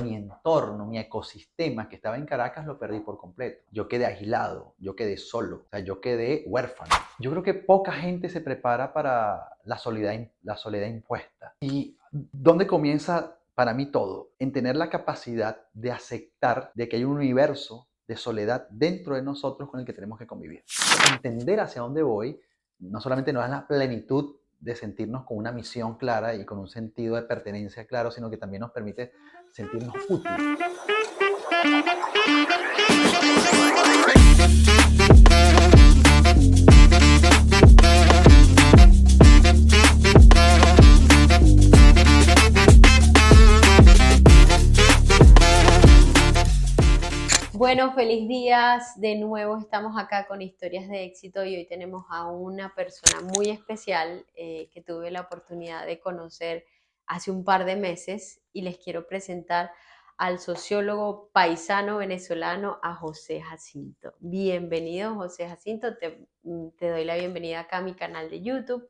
mi entorno, mi ecosistema que estaba en Caracas lo perdí por completo. Yo quedé aislado, yo quedé solo, o sea, yo quedé huérfano. Yo creo que poca gente se prepara para la soledad impuesta. ¿Y dónde comienza para mí todo? En tener la capacidad de aceptar de que hay un universo de soledad dentro de nosotros con el que tenemos que convivir. Entender hacia dónde voy no solamente nos da la plenitud de sentirnos con una misión clara y con un sentido de pertenencia claro, sino que también nos permite sentirnos útiles. Bueno, feliz días. De nuevo estamos acá con historias de éxito y hoy tenemos a una persona muy especial que tuve la oportunidad de conocer hace un par de meses y les quiero presentar al sociólogo paisano venezolano, a José Jacinto. Bienvenido, José Jacinto. Te doy la bienvenida acá a mi canal de YouTube.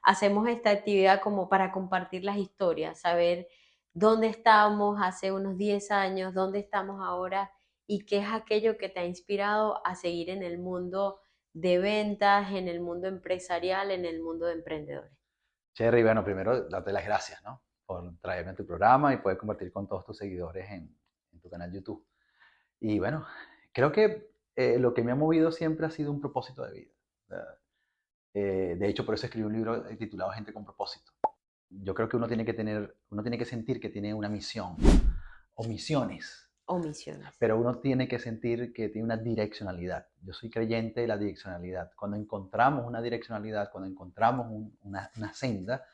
Hacemos esta actividad como para compartir las historias, saber dónde estábamos hace unos 10 años, dónde estamos ahora y qué es aquello que te ha inspirado a seguir en el mundo de ventas, en el mundo empresarial, en el mundo de emprendedores. Cherry, bueno, primero darte las gracias, ¿no? Por traerme a tu programa y poder compartir con todos tus seguidores en tu canal YouTube. Y bueno, creo que lo que me ha movido siempre ha sido un propósito de vida. De hecho, por eso escribí un libro titulado Gente con propósito. Yo creo que uno tiene que sentir que tiene una misión o misiones, Omisiones. pero uno tiene que sentir que tiene una direccionalidad. Yo soy creyente de la direccionalidad. Cuando encontramos una direccionalidad, cuando encontramos una senda,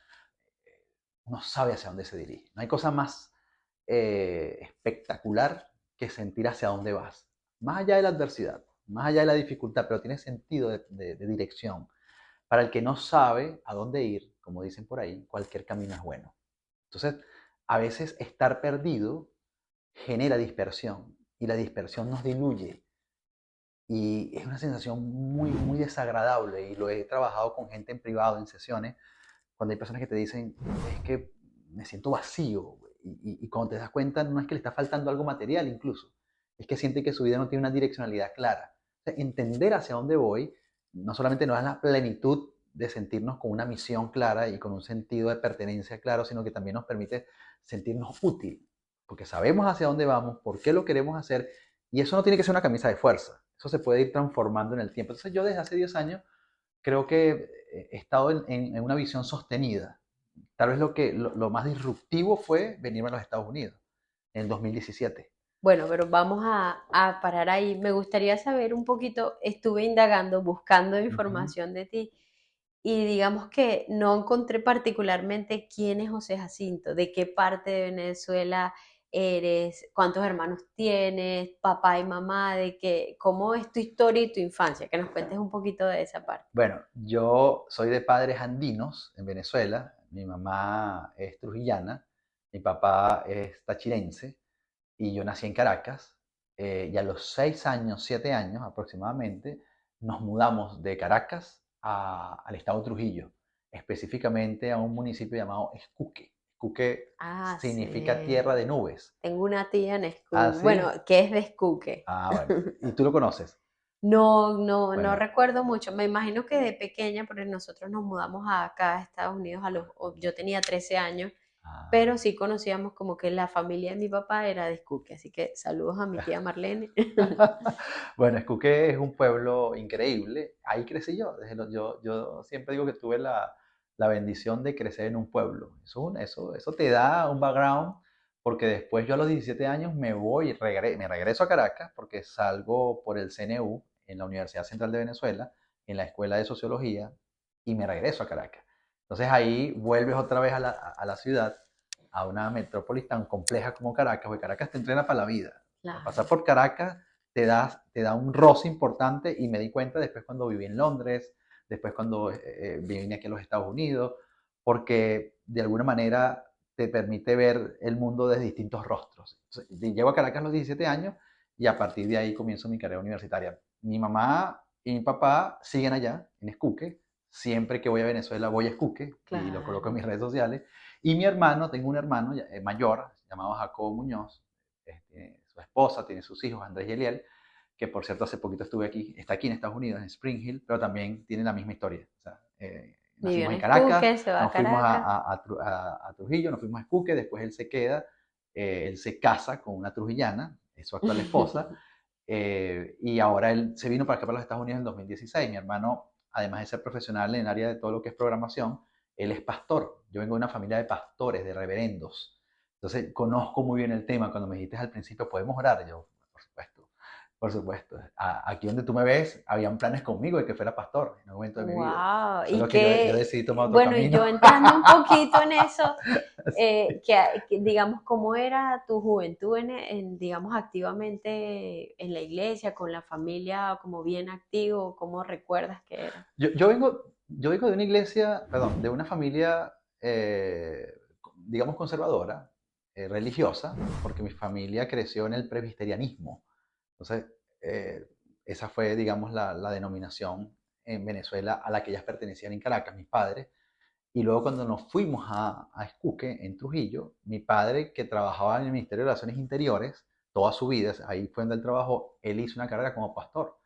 uno sabe hacia dónde se dirige. No hay cosa más espectacular que sentir hacia dónde vas. Más allá de la adversidad, más allá de la dificultad, pero tiene sentido de dirección. Para el que no sabe a dónde ir, como dicen por ahí, cualquier camino es bueno. Entonces, a veces estar perdido genera dispersión y la dispersión nos diluye y es una sensación muy, muy desagradable y lo he trabajado con gente en privado, en sesiones, cuando hay personas que te dicen, es que me siento vacío y cuando te das cuenta no es que le está faltando algo material incluso, es que siente que su vida no tiene una direccionalidad clara. O sea, entender hacia dónde voy no solamente nos da la plenitud de sentirnos con una misión clara y con un sentido de pertenencia claro, sino que también nos permite sentirnos útil, porque sabemos hacia dónde vamos, por qué lo queremos hacer, y eso no tiene que ser una camisa de fuerza, eso se puede ir transformando en el tiempo. Entonces yo desde hace 10 años creo que he estado en una visión sostenida. Tal vez lo más disruptivo fue venirme a los Estados Unidos en el 2017. Bueno, pero vamos a parar ahí. Me gustaría saber un poquito, estuve indagando, buscando Uh -huh. información de ti y digamos que no encontré particularmente quién es José Jacinto, de qué parte de Venezuela eres, cuántos hermanos tienes, papá y mamá, de qué, cómo es tu historia y tu infancia, que nos cuentes un poquito de esa parte. Bueno, yo soy de padres andinos en Venezuela. Mi mamá es trujillana, mi papá es tachirense y yo nací en Caracas. Y a los 6 años, 7 años aproximadamente, nos mudamos de Caracas al estado de Trujillo, específicamente a un municipio llamado Escuque. Escuque Ah, significa sí. tierra de nubes. Tengo una tía en Ah, Escu, bueno, sí. que es de Escuque. Bueno. ¿Y tú lo conoces? No, no, no Bueno, recuerdo mucho. Me imagino que de pequeña, porque nosotros nos mudamos acá a Estados Unidos yo tenía 13 años, ah, pero sí conocíamos como que la familia de mi papá era de Escuque, así que saludos a mi tía Marlene. bueno, Escuque es un pueblo increíble. Ahí crecí yo. Yo siempre digo que tuve la bendición de crecer en un pueblo. Eso te da un background, porque después yo a los 17 años me regreso a Caracas, porque salgo por el CNU en la Universidad Central de Venezuela, en la Escuela de Sociología, y me regreso a Caracas. Entonces ahí vuelves otra vez a la ciudad, a una metrópolis tan compleja como Caracas, porque Caracas te entrena para la vida. Pasar Claro. por Caracas te da un roce importante y me di cuenta después cuando viví en Londres, después cuando vine aquí a los Estados Unidos, porque de alguna manera te permite ver el mundo desde distintos rostros. Entonces, llego a Caracas a los 17 años y a partir de ahí comienzo mi carrera universitaria. Mi mamá y mi papá siguen allá, en Escuque. Siempre que voy a Venezuela voy a Escuque y lo coloco en Claro. mis redes sociales. Y mi hermano, tengo un hermano mayor llamado Jacobo Muñoz, tiene su esposa, tiene sus hijos, Andrés y Eliel, que por cierto hace poquito estuve aquí, está aquí en Estados Unidos, en Spring Hill, pero también tiene la misma historia. O sea, Vivió nacimos en en Caracas, Escuque, se va a nos fuimos Caracas. a Trujillo, nos fuimos a Escuque, después él se queda, él se casa con una trujillana, es su actual esposa, y ahora él se vino para acá, para los Estados Unidos en 2016. Mi hermano, además de ser profesional en el área de todo lo que es programación, él es pastor. Yo vengo de una familia de pastores, de reverendos. Entonces, conozco muy bien el tema. Cuando me dijiste al principio, ¿podemos orar? Yo, por supuesto, por supuesto. Aquí donde tú me ves, habían planes conmigo de que fuera pastor en un momento de mi vida. Wow, y Solo que yo que, decidí tomar otro bueno, y camino. yo entrando un poquito en eso, digamos, ¿cómo era tu juventud digamos, activamente en la iglesia, con la familia, como bien activo? ¿Cómo recuerdas que era? Yo vengo de una iglesia, perdón, de una familia, digamos, conservadora, religiosa, porque mi familia creció en el presbiterianismo. Entonces, eh, esa fue, digamos, la denominación en Venezuela a la que ellas pertenecían en Caracas, mis padres. Y luego cuando nos fuimos a Escuque, en Trujillo, mi padre, que trabajaba en el Ministerio de Relaciones Interiores toda su vida, ahí fue donde él trabajó, él hizo una carrera como pastor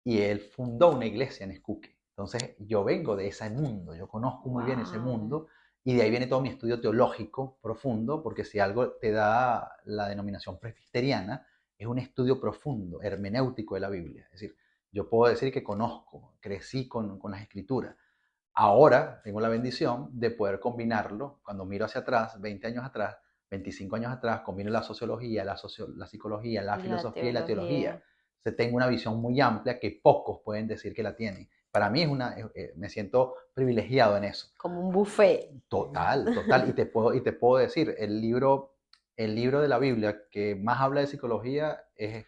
y él fundó una iglesia en Escuque. Entonces yo vengo de ese mundo, yo conozco muy bien ese Wow. mundo y de ahí viene todo mi estudio teológico profundo, porque si algo te da la denominación presbiteriana, es un estudio profundo, hermenéutico de la Biblia. Es decir, yo puedo decir que conozco, crecí con las escrituras. Ahora tengo la bendición de poder combinarlo, cuando miro hacia atrás, 20 años atrás, 25 años atrás, combino la sociología, la psicología, la Y la filosofía y la teología. teología. Entonces tengo una visión muy amplia que pocos pueden decir que la tienen. Para mí me siento privilegiado en eso. Como un buffet. Total, total. Y te puedo decir, el libro de la Biblia que más habla de psicología es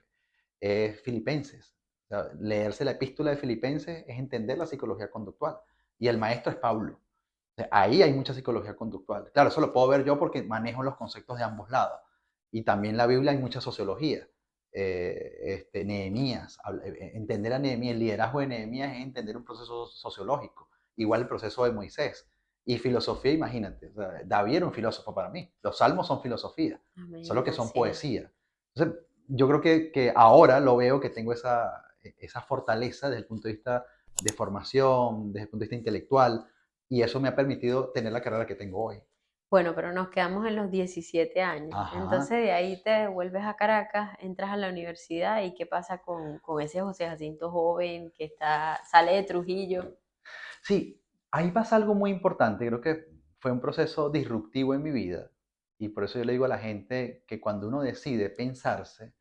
Filipenses. O sea, leerse la epístola de Filipenses es entender la psicología conductual. Y el maestro es Pablo. O sea, ahí hay mucha psicología conductual. Claro, eso lo puedo ver yo porque manejo los conceptos de ambos lados. Y también en la Biblia hay mucha sociología. Nehemías, entender a Nehemías, el liderazgo de Nehemías es entender un proceso sociológico, igual el proceso de Moisés. Y filosofía, imagínate, o sea, David era un filósofo para mí. Los salmos son filosofía, solo Amén, que son así es. poesía. Entonces, yo creo que ahora lo veo que tengo esa fortaleza desde el punto de vista de formación, desde el punto de vista intelectual, y eso me ha permitido tener la carrera que tengo hoy. Bueno, pero nos quedamos en los 17 años. Ajá. Entonces de ahí te vuelves a Caracas, entras a la universidad y ¿qué pasa con ese José Jacinto joven que sale de Trujillo? Sí, ahí pasa algo muy importante. Creo que fue un proceso disruptivo en mi vida y por eso yo le digo a la gente que cuando uno decide pensarse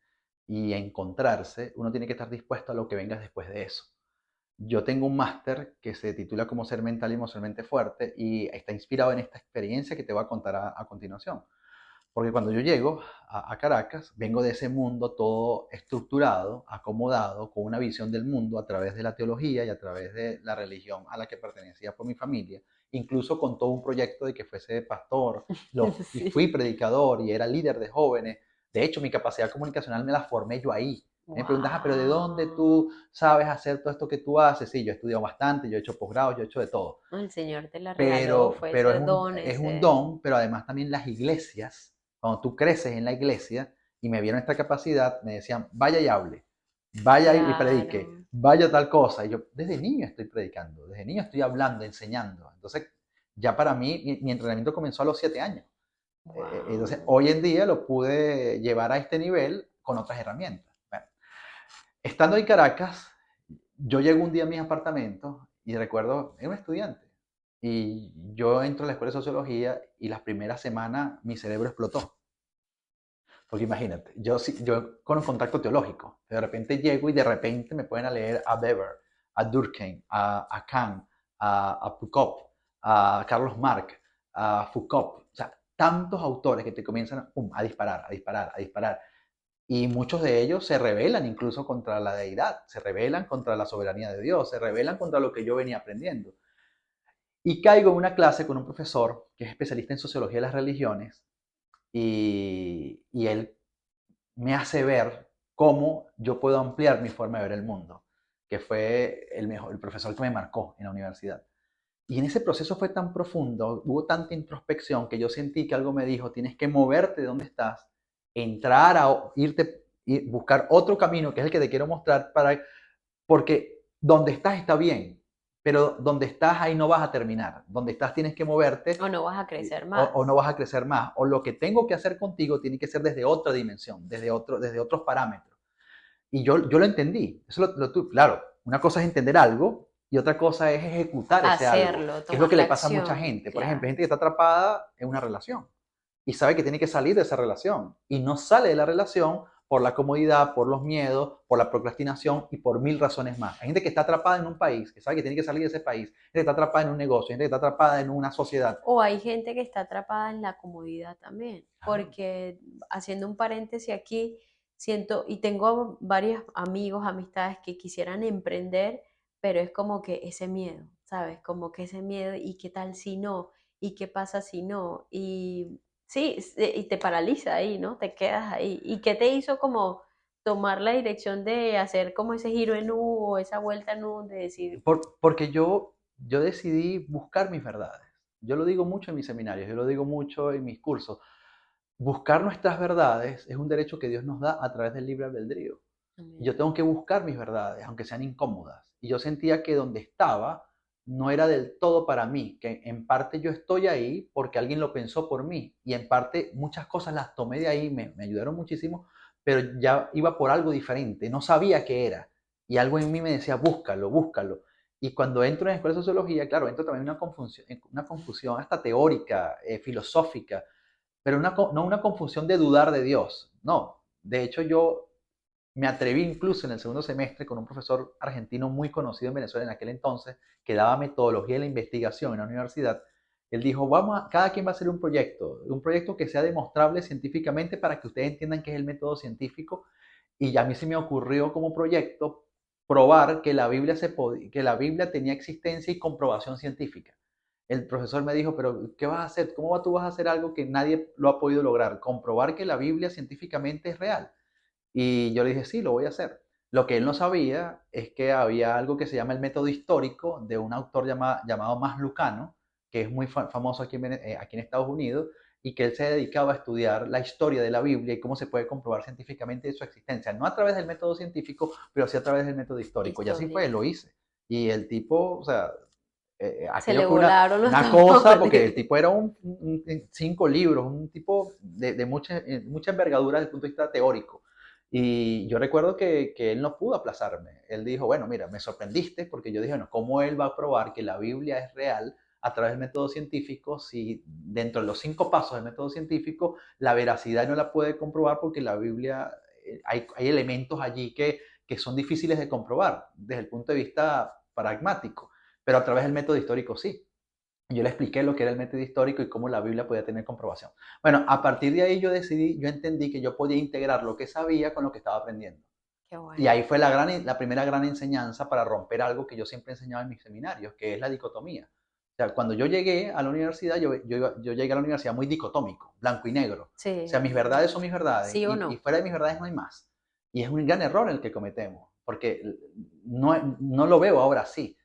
y encontrarse, uno tiene que estar dispuesto a lo que venga después de eso. Yo tengo un máster que se titula como Ser Mental y Emocionalmente Fuerte y está inspirado en esta experiencia que te voy a contar a continuación. Porque cuando yo llego a Caracas, vengo de ese mundo todo estructurado, acomodado, con una visión del mundo a través de la teología y a través de la religión a la que pertenecía por mi familia, incluso con todo un proyecto de que fuese pastor, y fui Sí. predicador y era líder de jóvenes. De hecho, mi capacidad comunicacional me la formé yo ahí. Me preguntas, pero ¿de dónde Wow. tú sabes hacer todo esto que tú haces? Sí, yo he estudiado bastante, yo he hecho posgrados, yo he hecho de todo. El Señor te la regaló, pero, fue pero es ese un, don, es un ese... don, pero además también las iglesias, cuando tú creces en la iglesia y me vieron esta capacidad, me decían, vaya y hable, vaya y predique, Claro. vaya tal cosa. Y yo desde niño estoy predicando, desde niño estoy hablando, enseñando. Entonces, ya para mí, mi entrenamiento comenzó a los 7 años. Entonces, Wow. hoy en día lo pude llevar a este nivel con otras herramientas. Bueno, estando en Caracas, yo llego un día a mis apartamentos y recuerdo, era un estudiante. Y yo entro a la escuela de sociología y las primeras semanas mi cerebro explotó. Porque imagínate, yo con un contacto teológico, de repente llego y de repente me pueden a leer a Weber, a Durkheim, a Kant, a Foucault, a Carlos Marx, a Foucault. O sea, tantos autores que te comienzan pum, a disparar, a disparar, a disparar. Y muchos de ellos se rebelan incluso contra la deidad, se rebelan contra la soberanía de Dios, se rebelan contra lo que yo venía aprendiendo. Y caigo en una clase con un profesor que es especialista en sociología de las religiones y él me hace ver cómo yo puedo ampliar mi forma de ver el mundo, que fue el profesor que me marcó en la universidad. Y en ese proceso fue tan profundo, hubo tanta introspección que yo sentí que algo me dijo, tienes que moverte de donde estás entrar a irte, buscar otro camino, que es el que te quiero mostrar, porque donde estás está bien, pero donde estás ahí no vas a terminar. Donde estás tienes que moverte O no vas a crecer o más. no vas a crecer más. O lo que tengo que hacer contigo tiene que ser desde otra dimensión, desde otros parámetros. Y yo lo entendí. Eso claro, una cosa es entender algo y otra cosa es ejecutar ese algo, Hacerlo, que es lo tomar que la le pasa a mucha acción, gente. Por ejemplo, hay claro. gente que está atrapada en una relación y sabe que tiene que salir de esa relación y no sale de la relación por la comodidad, por los miedos, por la procrastinación y por mil razones más. Hay gente que está atrapada en un país, que sabe que tiene que salir de ese país, gente que está atrapada en un negocio, gente que está atrapada en una sociedad. O hay gente que está atrapada en la comodidad también, Claro. porque haciendo un paréntesis aquí, siento, y tengo varios amigos, amistades que quisieran emprender, pero es como que ese miedo, ¿sabes? Como que ese miedo, ¿y qué tal si no? ¿Y qué pasa si no? Y sí, y te paraliza ahí, ¿no? Te quedas ahí. ¿Y qué te hizo como tomar la dirección de hacer como ese giro en U o esa vuelta en U, de decir, Porque yo decidí buscar mis verdades. Yo lo digo mucho en mis seminarios, yo lo digo mucho en mis cursos. Buscar nuestras verdades es un derecho que Dios nos da a través del libre albedrío. Y amén, yo tengo que buscar mis verdades, aunque sean incómodas. Y yo sentía que donde estaba no era del todo para mí, que en parte yo estoy ahí porque alguien lo pensó por mí. Y en parte muchas cosas las tomé de ahí, me ayudaron muchísimo, pero ya iba por algo diferente, no sabía qué era. Y algo en mí me decía, búscalo, búscalo. Y cuando entro en la escuela de sociología, claro, entro también en una confusión hasta teórica, filosófica, pero no una confusión de dudar de Dios. No, de hecho yo me atreví incluso en el segundo semestre con un profesor argentino muy conocido en Venezuela en aquel entonces, que daba metodología de la investigación en la universidad. Él dijo, cada quien va a hacer un proyecto que sea demostrable científicamente para que ustedes entiendan qué es el método científico. Y a mí se me ocurrió como proyecto probar que que la Biblia tenía existencia y comprobación científica. El profesor me dijo, pero ¿qué vas a hacer? ¿Cómo tú vas a hacer algo que nadie lo ha podido lograr? Comprobar que la Biblia científicamente es real. Y yo le dije, sí, lo voy a hacer. Lo que él no sabía es que había algo que se llama el método histórico de un autor llamado Mas Lucano, que es muy famoso aquí en Estados Unidos, y que él se dedicaba a estudiar la historia de la Biblia y cómo se puede comprobar científicamente su existencia. No a través del método científico, pero sí a través del método histórico. Y así fue, histórico. lo hice. Y el tipo, o sea, Se aquello le fue volaron los una cosa, porque el tampones. tipo era 5 libros, un tipo de mucha envergadura desde el punto de vista teórico. Y yo recuerdo que él no pudo aplazarme. Él dijo, bueno, mira, me sorprendiste porque yo dije, bueno, ¿cómo él va a probar que la Biblia es real a través del método científico si dentro de los 5 pasos del método científico la veracidad no la puede comprobar porque la Biblia, hay elementos allí que son difíciles de comprobar desde el punto de vista pragmático, pero a través del método histórico sí. Yo le expliqué lo que era el método histórico y cómo la Biblia podía tener comprobación. Bueno, a partir de ahí yo entendí que yo podía integrar lo que sabía con lo que estaba aprendiendo. Qué Y bueno. ahí fue la primera gran enseñanza para romper algo que yo siempre enseñaba en mis seminarios, que es la dicotomía. O sea, cuando yo llegué a la universidad, yo llegué a la universidad muy dicotómico, blanco y negro. O sea, Sí, mis verdades son mis verdades sí o y no. fuera de mis verdades no hay más. Y es un gran error el que cometemos, porque no lo veo ahora así.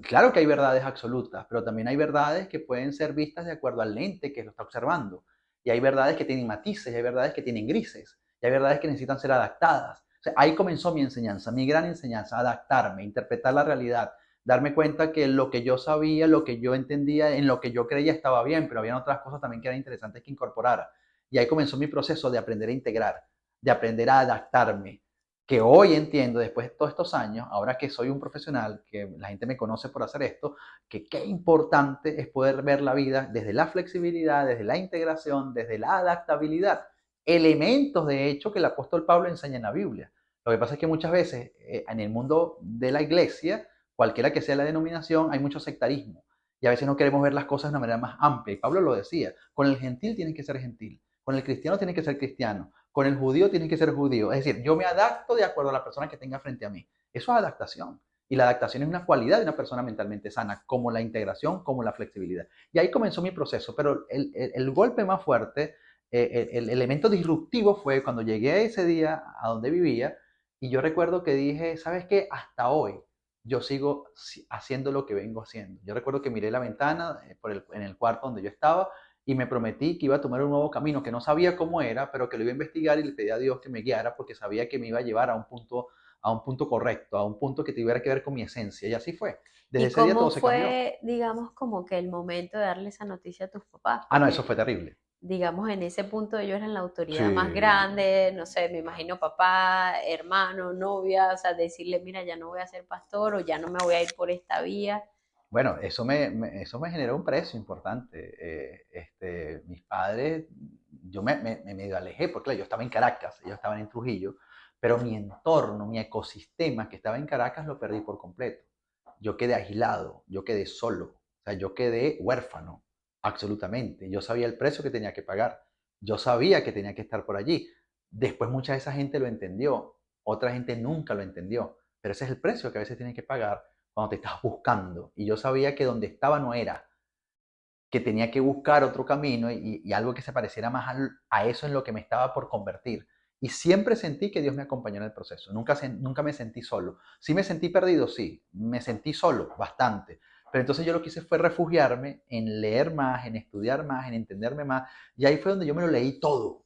Claro que hay verdades absolutas, pero también hay verdades que pueden ser vistas de acuerdo al lente que lo está observando. Y hay verdades que tienen matices, y hay verdades que tienen grises, y hay verdades que necesitan ser adaptadas. O sea, ahí comenzó mi enseñanza, mi gran enseñanza, adaptarme, interpretar la realidad, darme cuenta que lo que yo sabía, lo que yo entendía, en lo que yo creía estaba bien, pero había otras cosas también que eran interesantes que incorporara. Y ahí comenzó mi proceso de aprender a integrar, de aprender a adaptarme, que hoy entiendo, después de todos estos años, ahora que soy un profesional, que la gente me conoce por hacer esto, que qué importante es poder ver la vida desde la flexibilidad, desde la integración, desde la adaptabilidad. Elementos, de hecho, que el apóstol Pablo enseña en la Biblia. Lo que pasa es que muchas veces en el mundo de la iglesia, cualquiera que sea la denominación, hay mucho sectarismo. Y a veces no queremos ver las cosas de una manera más amplia. Y Pablo lo decía, con el gentil tienes que ser gentil, con el cristiano tienes que ser cristiano, con el judío tienes que ser judío. Es decir, yo me adapto de acuerdo a la persona que tenga frente a mí. Eso es adaptación. Y la adaptación es una cualidad de una persona mentalmente sana, como la integración, como la flexibilidad. Y ahí comenzó mi proceso, pero el golpe más fuerte, el elemento disruptivo fue cuando llegué ese día a donde vivía y yo recuerdo que dije, ¿sabes qué? Hasta hoy yo sigo haciendo lo que vengo haciendo. Yo recuerdo que miré la ventana en el cuarto donde yo estaba y me prometí que iba a tomar un nuevo camino que no sabía cómo era, pero que lo iba a investigar y le pedí a Dios que me guiara porque sabía que me iba a llevar a un punto correcto, a un punto que tuviera que ver con mi esencia. Y así fue. Desde ¿Y ese día todo cómo se cambió. fue, digamos, como que el momento de darle esa noticia a tus papás? Ah, no, eso fue Porque, terrible. digamos, en ese punto ellos eran la autoridad más Sí. grande, no sé, me imagino papá, hermano, novia, o sea, decirle, mira, ya no voy a ser pastor o ya no me voy a ir por esta vía. Bueno, eso me generó un precio importante. Mis padres, yo me medio alejé, porque claro, yo estaba en Caracas, ellos estaban en Trujillo, pero mi entorno, mi ecosistema que estaba en Caracas lo perdí por completo. Yo quedé aislado, yo quedé solo, o sea, yo quedé huérfano, absolutamente. Yo sabía el precio que tenía que pagar, yo sabía que tenía que estar por allí. Después mucha de esa gente lo entendió, otra gente nunca lo entendió, pero ese es el precio que a veces tienes que pagar cuando te estás buscando. Y yo sabía que donde estaba no era, que tenía que buscar otro camino y algo que se pareciera más a eso en lo que me estaba por convertir. Y siempre sentí que Dios me acompañó en el proceso. Nunca me sentí solo. Sí me sentí perdido, sí. Me sentí solo, bastante. Pero entonces yo lo que hice fue refugiarme en leer más, en estudiar más, en entenderme más. Y ahí fue donde yo me lo leí todo.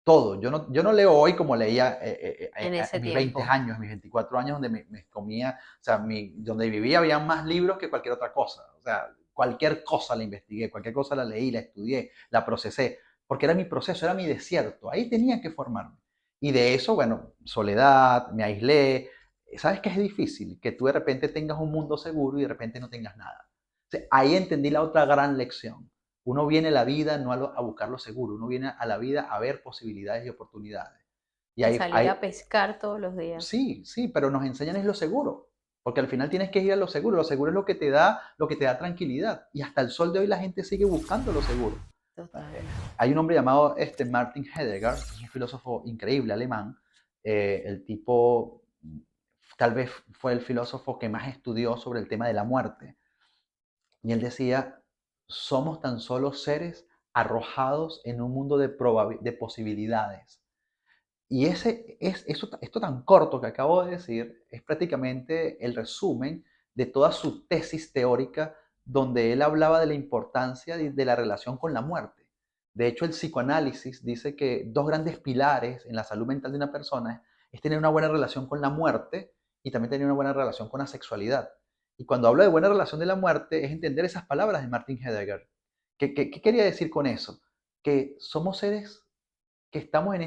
Todo. Yo no leo hoy como leía En ese en mis 20 tiempo. años, en mis 24 años, donde me comía, o sea, donde vivía había más libros que cualquier otra cosa. O sea, cualquier cosa la investigué, cualquier cosa la leí, la estudié, la procesé, porque era mi proceso, era mi desierto. Ahí tenía que formarme. Y de eso, bueno, soledad, me aislé. ¿Sabes qué es difícil? Que tú de repente tengas un mundo seguro y de repente no tengas nada. O sea, ahí entendí la otra gran lección. Uno viene a la vida no a buscar lo seguro, uno viene a la vida a ver posibilidades y oportunidades. Y A ahí, salir ahí a pescar todos los días. sí, sí, pero nos enseñan es lo seguro, porque al final tienes que ir a lo seguro es lo que te da tranquilidad. Y hasta el sol de hoy la gente sigue buscando lo seguro. Total. Hay un hombre llamado Martin Heidegger, que es un filósofo increíble alemán. El tipo tal vez fue el filósofo que más estudió sobre el tema de la muerte. Y él decía, somos tan solo seres arrojados en un mundo de posibilidades. Y esto tan corto que acabo de decir es prácticamente el resumen de toda su tesis teórica donde él hablaba de la importancia de la relación con la muerte. De hecho, el psicoanálisis dice que dos grandes pilares en la salud mental de una persona es tener una buena relación con la muerte y también tener una buena relación con la sexualidad. Y cuando hablo de buena relación de la muerte es entender esas palabras de Martin Heidegger. ¿Qué quería decir con eso? Que somos seres que estamos en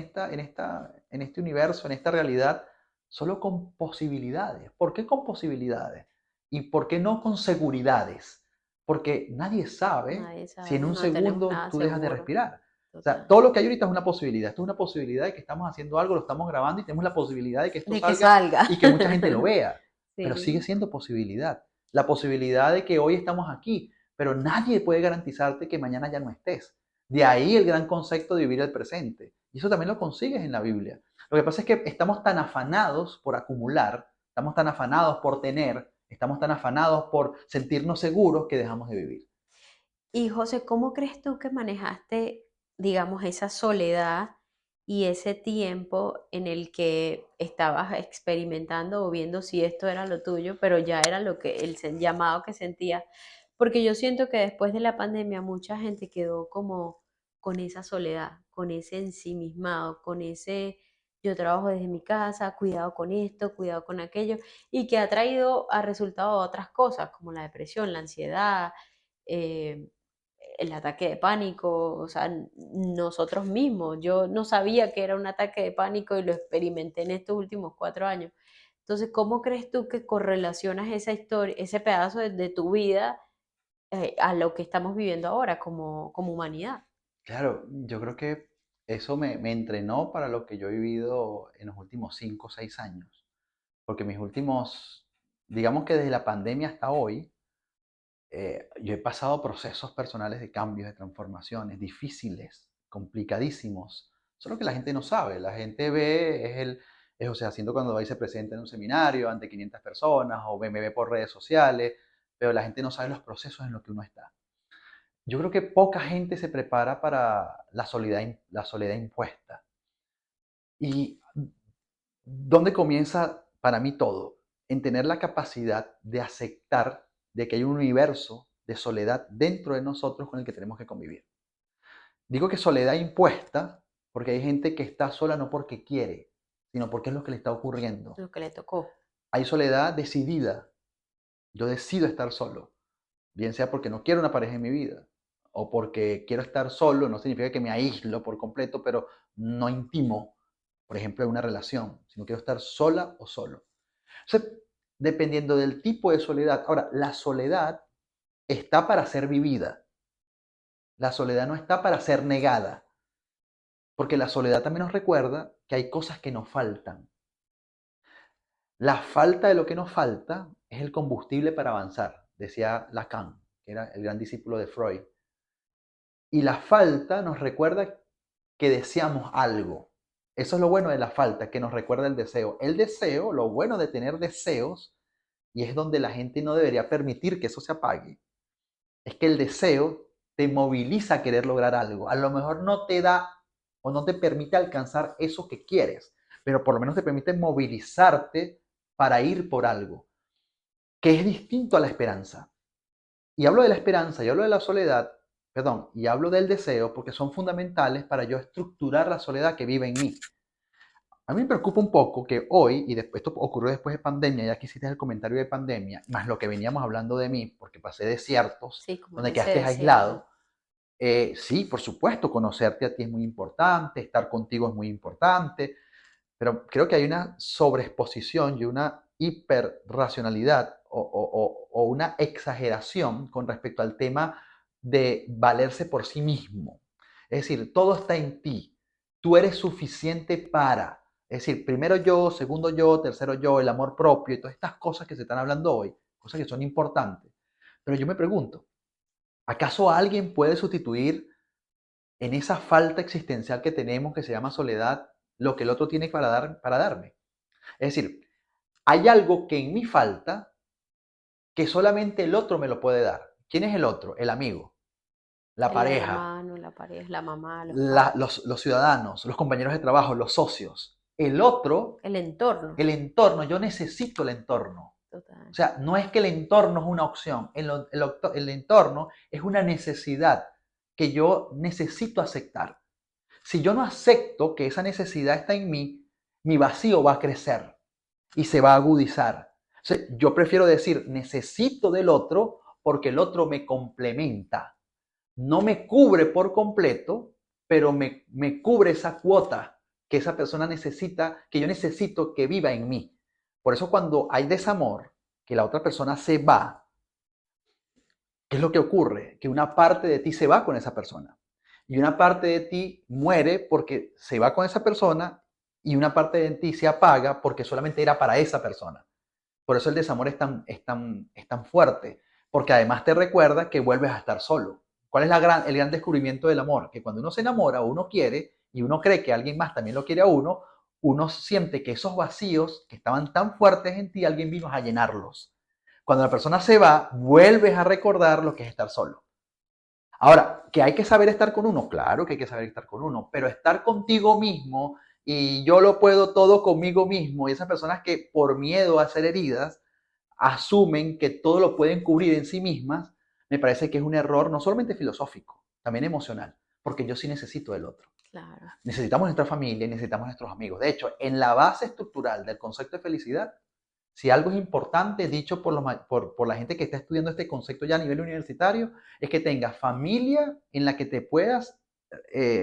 este universo, en esta realidad, solo con posibilidades. ¿Por qué con posibilidades? ¿Y por qué no con seguridades? Porque nadie sabe Nadie si en sabe, un no tenemos segundo nada tú dejas de seguro. respirar. O sea, Total. todo lo que hay ahorita es una posibilidad. Esto es una posibilidad de que estamos haciendo algo, lo estamos grabando y tenemos la posibilidad de que esto De que salga salga. y que mucha gente lo vea. Pero sigue Sí. siendo posibilidad. La posibilidad de que hoy estamos aquí, pero nadie puede garantizarte que mañana ya no estés. De ahí el gran concepto de vivir el presente. Y eso también lo consigues en la Biblia. Lo que pasa es que estamos tan afanados por acumular, estamos tan afanados por tener, estamos tan afanados por sentirnos seguros que dejamos de vivir. Y José, ¿cómo crees tú que manejaste, digamos, esa soledad y ese tiempo en el que estabas experimentando o viendo si esto era lo tuyo, pero ya era lo que llamado que sentía? Porque yo siento que después de la pandemia mucha gente quedó como con esa soledad, con ese ensimismado, con ese yo trabajo desde mi casa, cuidado con esto, cuidado con aquello, y que ha traído a resultado otras cosas como la depresión, la ansiedad, eh, el ataque de pánico, o sea, nosotros mismos. Yo no sabía que era un ataque de pánico y lo experimenté en estos últimos 4 años. Entonces, ¿cómo crees tú que correlacionas esa historia, ese pedazo de tu vida a lo que estamos viviendo ahora como humanidad? Claro, yo creo que eso me entrenó para lo que yo he vivido en los últimos 5 o 6 años. Porque mis últimos, digamos que desde la pandemia hasta hoy, yo he pasado procesos personales de cambios, de transformaciones difíciles, complicadísimos. Solo que la gente no sabe. La gente ve, o sea, haciendo cuando va y se presenta en un seminario ante 500 personas o me ve por redes sociales, pero la gente no sabe los procesos en los que uno está. Yo creo que poca gente se prepara para la soledad impuesta. ¿Y dónde comienza para mí todo? En tener la capacidad de aceptar de que hay un universo de soledad dentro de nosotros con el que tenemos que convivir. Digo que soledad impuesta porque hay gente que está sola no porque quiere, sino porque es lo que le está ocurriendo. Lo que le tocó. Hay soledad decidida. Yo decido estar solo, bien sea porque no quiero una pareja en mi vida o porque quiero estar solo, no significa que me aíslo por completo, pero no intimo, por ejemplo, en una relación, sino quiero estar sola o solo. Entonces, dependiendo del tipo de soledad. Ahora, la soledad está para ser vivida. La soledad no está para ser negada, porque la soledad también nos recuerda que hay cosas que nos faltan. La falta de lo que nos falta es el combustible para avanzar, decía Lacan, que era el gran discípulo de Freud. Y la falta nos recuerda que deseamos algo. Eso es lo bueno de la falta, que nos recuerda el deseo. El deseo, lo bueno de tener deseos, y es donde la gente no debería permitir que eso se apague, es que el deseo te moviliza a querer lograr algo. A lo mejor no te da o no te permite alcanzar eso que quieres, pero por lo menos te permite movilizarte para ir por algo, que es distinto a la esperanza. Y hablo de la esperanza, y hablo de la soledad, perdón, y hablo del deseo porque son fundamentales para yo estructurar la soledad que vive en mí. A mí me preocupa un poco que hoy, y después, esto ocurrió después de pandemia, ya que hiciste el comentario de pandemia, más lo que veníamos hablando de mí, porque pasé desiertos, Sí, como en donde ese quedaste desierto. aislado. Sí, por supuesto, conocerte a ti es muy importante, estar contigo es muy importante, pero creo que hay una sobreexposición y una hiperracionalidad o una exageración con respecto al tema de valerse por sí mismo. Es decir, todo está en ti. Tú eres suficiente para. Es decir, primero yo, segundo yo, tercero yo, el amor propio y todas estas cosas que se están hablando hoy, cosas que son importantes. Pero yo me pregunto, ¿acaso alguien puede sustituir en esa falta existencial que tenemos, que se llama soledad, lo que el otro tiene para darme? Es decir, hay algo que en mí falta que solamente el otro me lo puede dar. ¿Quién es el otro? El amigo, la El pareja, hermano, la pareja, la mamá, los padres, los ciudadanos, los compañeros de trabajo, los socios. El otro, el entorno. el entorno, yo necesito el entorno. O Total. sea, no es que el entorno es una opción, el entorno es una necesidad que yo necesito aceptar. Si yo no acepto que esa necesidad está en mí, mi vacío va a crecer y se va a agudizar. O sea, yo prefiero decir, necesito del otro porque el otro me complementa. No me cubre por completo, pero me cubre esa cuota que esa persona necesita, que yo necesito que viva en mí. Por eso cuando hay desamor, que la otra persona se va, ¿qué es lo que ocurre? Que una parte de ti se va con esa persona y una parte de ti muere porque se va con esa persona y una parte de ti se apaga porque solamente era para esa persona. Por eso el desamor es tan fuerte, porque además te recuerda que vuelves a estar solo. ¿Cuál es el gran descubrimiento del amor? Que cuando uno se enamora o uno quiere y uno cree que alguien más también lo quiere a uno siente que esos vacíos que estaban tan fuertes en ti, alguien vino a llenarlos. Cuando la persona se va, vuelves a recordar lo que es estar solo. Ahora, que hay que saber estar con uno, claro que hay que saber estar con uno, pero estar contigo mismo y yo lo puedo todo conmigo mismo y esas personas que por miedo a ser heridas asumen que todo lo pueden cubrir en sí mismas, me parece que es un error no solamente filosófico, también emocional, porque yo sí necesito del otro. Claro. Necesitamos nuestra familia y necesitamos nuestros amigos. De hecho, en la base estructural del concepto de felicidad, si algo es importante, dicho por la gente que está estudiando este concepto ya a nivel universitario, es que tengas familia en la que te puedas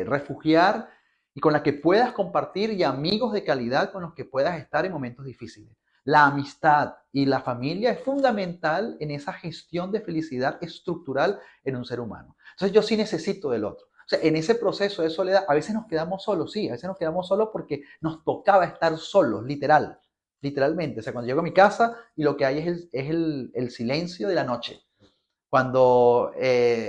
refugiar y con la que puedas compartir y amigos de calidad con los que puedas estar en momentos difíciles. La amistad y la familia es fundamental en esa gestión de felicidad estructural en un ser humano. Entonces yo sí necesito del otro. O sea, en ese proceso de soledad, a veces nos quedamos solos, sí, a veces nos quedamos solos porque nos tocaba estar solos, literalmente. O sea, cuando llego a mi casa y lo que hay es el silencio de la noche. Cuando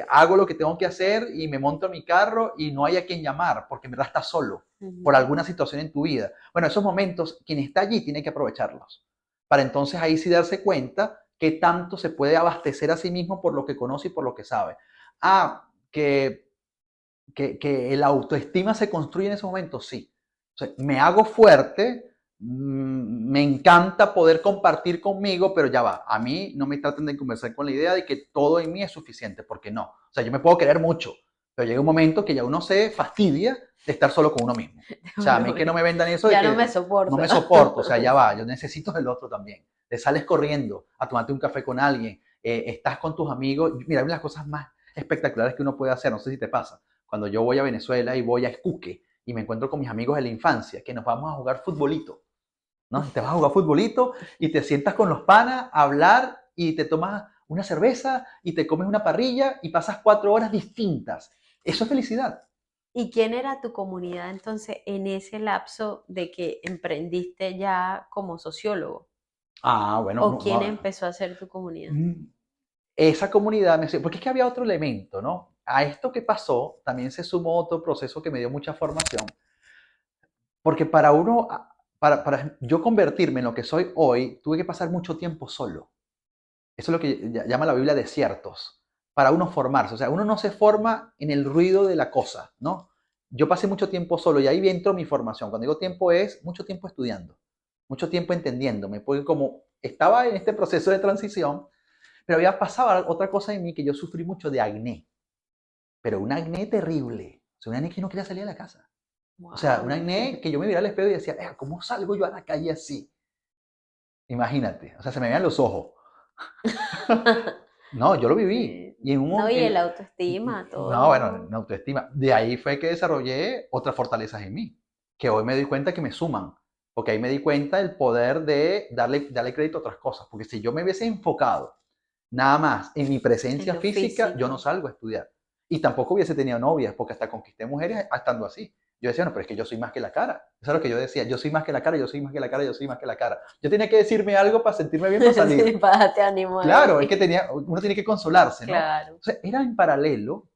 hago lo que tengo que hacer y me monto a mi carro y no hay a quien llamar porque en verdad estás solo por Ujú. alguna situación en tu vida. Bueno, esos momentos, quien está allí tiene que aprovecharlos. Para entonces ahí sí darse cuenta que tanto se puede abastecer a sí mismo por lo que conoce y por lo que sabe. Ah, que el autoestima se construye en ese momento, sí. O sea, me hago fuerte, me encanta poder compartir conmigo, pero ya va, a mí no me traten de conversar con la idea de que todo en mí es suficiente, porque no. O sea, yo me puedo querer mucho, Pero llega un momento que ya uno se fastidia de estar solo con uno mismo. O sea, a mí que no me vendan eso de Ya no que me no soporto. me soporto, o sea, ya va, yo necesito del otro también. Te sales corriendo a tomarte un café con alguien, estás con tus amigos. Mira, una de las cosas más espectaculares que uno puede hacer, no sé si te pasa, cuando yo voy a Venezuela y voy a Escuque y me encuentro con mis amigos de la infancia, que nos vamos a jugar futbolito, ¿no? Te vas a jugar futbolito y te sientas con los panas a hablar y te tomas una cerveza y te comes una parrilla y pasas 4 horas distintas. Eso es felicidad. ¿Y quién era tu comunidad entonces en ese lapso de que emprendiste ya como sociólogo? Ah, bueno, ¿O quién empezó a ser tu comunidad? esa comunidad, porque es que había otro elemento, ¿no? A esto que pasó también se sumó otro proceso que me dio mucha formación, porque para uno, para yo convertirme en lo que soy hoy, tuve que pasar mucho tiempo solo. Eso es lo que llama la Biblia desiertos, para uno formarse. O sea, uno no se forma en el ruido de la cosa, ¿no? Yo pasé mucho tiempo solo y ahí entró mi formación. Cuando digo tiempo es mucho tiempo estudiando, mucho tiempo entendiéndome, porque como estaba en este proceso de transición, pero había pasado otra cosa en mí que yo sufrí mucho de acné, pero un acné terrible. O sea, un acné que no quería salir de la casa. O sea, un Wow. acné que yo me miraba al espejo y decía, ¿cómo salgo yo a la calle así? Imagínate, o sea, se me veían los ojos. No, yo lo viví. Sí. Y en No, y el autoestima, no, bueno, todo. en autoestima. De ahí fue que desarrollé otras fortalezas en mí, que hoy me doy cuenta que me suman. Porque ahí me di cuenta del poder de darle crédito a otras cosas. Porque si yo me hubiese enfocado nada más en mi En presencia lo física, yo no físico. salgo a estudiar. Y tampoco hubiese tenido novias, porque hasta conquisté mujeres estando así. Yo decía, no, pero es que yo soy más que la cara. Eso es lo que yo decía, yo soy más que la cara, yo soy más que la cara, yo soy más que la cara. Yo tenía que decirme algo para sentirme bien para salir. Sí, para te ánimo Claro, es que ahí. uno tiene que consolarse, ¿no? Claro. Entonces, era en paralelo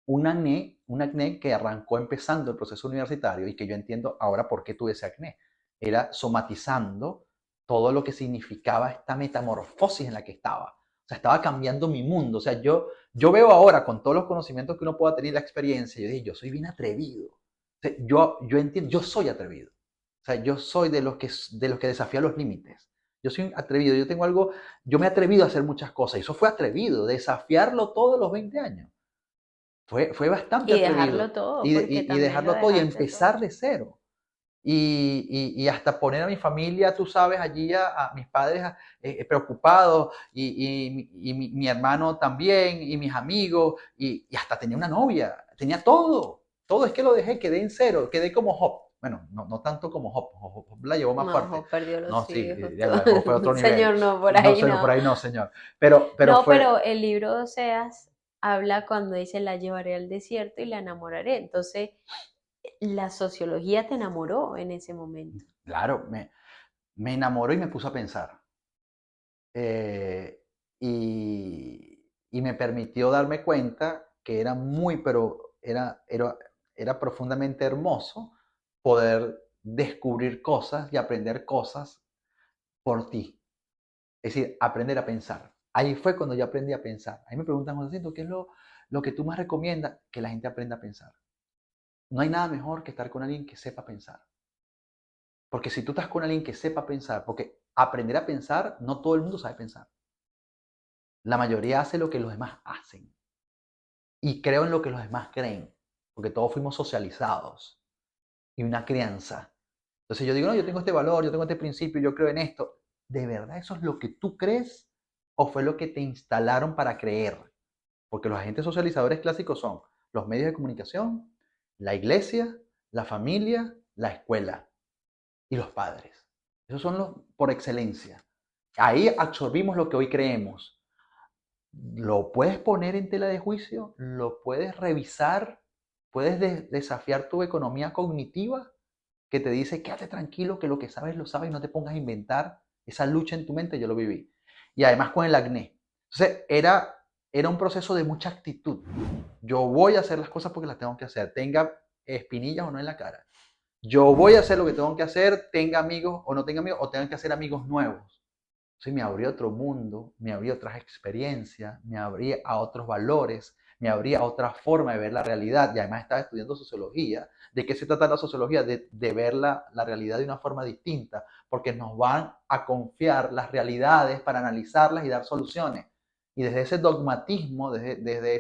un acné que arrancó empezando el proceso universitario y que yo entiendo ahora por qué tuve ese acné. Era somatizando todo lo que significaba esta metamorfosis en la que estaba. O sea, estaba cambiando mi mundo. O sea, yo veo ahora con todos los conocimientos que uno pueda tener, la experiencia, yo dije, yo soy bien atrevido. O sea, yo entiendo, yo soy atrevido. O sea, yo soy de los que desafía los límites. Yo soy atrevido, yo tengo algo, yo me he atrevido a hacer muchas cosas. Y eso fue atrevido, desafiarlo todos los 20 años. Fue bastante Y dejarlo atrevido. todo, Y, porque y también lo dejarlo todo y dejaste todo. empezar de cero. Y hasta poner a mi familia, tú sabes, allí a mis padres preocupados y mi hermano también y mis amigos y hasta tenía una novia, tenía todo. Todo es que lo dejé, quedé en cero, quedé como Hop. Bueno, no tanto como Hop, Hop la llevó más No, fuerte. Job perdió No, los sí, hijos, ya todo. la dejó, fue otro nivel. Señor, no, por No ahí sé, no. por ahí no, señor. Pero No, fue, pero el libro de Oseas habla cuando dice la llevaré al desierto y la enamoraré. Entonces, la sociología te enamoró en ese momento. claro, me enamoró y me puso a pensar. Eh, y me permitió darme cuenta que era pero era profundamente hermoso poder descubrir cosas y aprender cosas por ti. Es decir, aprender a pensar. Ahí fue cuando yo aprendí a pensar. Ahí me preguntan, Josecito, ¿qué es lo que tú más recomiendas? Que la gente aprenda a pensar. No hay nada mejor que estar con alguien que sepa pensar. Porque si tú estás con alguien que sepa pensar, porque aprender a pensar, no todo el mundo sabe pensar. La mayoría hace lo que los demás hacen. Y creo en lo que los demás creen, porque todos fuimos socializados y una crianza. Entonces yo digo, no, yo tengo este valor, yo tengo este principio, yo creo en esto. ¿De verdad eso es lo que tú crees o fue lo que te instalaron para creer? Porque los agentes socializadores clásicos son los medios de comunicación, la iglesia, la familia, la escuela y los padres. Esos son los por excelencia. Ahí absorbimos lo que hoy creemos. Lo puedes poner en tela de juicio, lo puedes revisar, puedes desafiar tu economía cognitiva que te dice quédate tranquilo que lo que sabes lo sabes y no te pongas a inventar. Esa lucha en tu mente yo lo viví. Y además con el acné. Entonces era un proceso de mucha actitud. Yo voy a hacer las cosas porque las tengo que hacer, tenga espinillas o no en la cara. Yo voy a hacer lo que tengo que hacer, tenga amigos o no tenga amigos, o tenga que hacer amigos nuevos. Sí, me abría otro mundo, me abría otras experiencias, me abría a otros valores, me abría a otra forma de ver la realidad. Y además estaba estudiando sociología. ¿De qué se trata la sociología? De ver la realidad de una forma distinta, porque nos van a confiar las realidades para analizarlas y dar soluciones. Y desde ese dogmatismo, de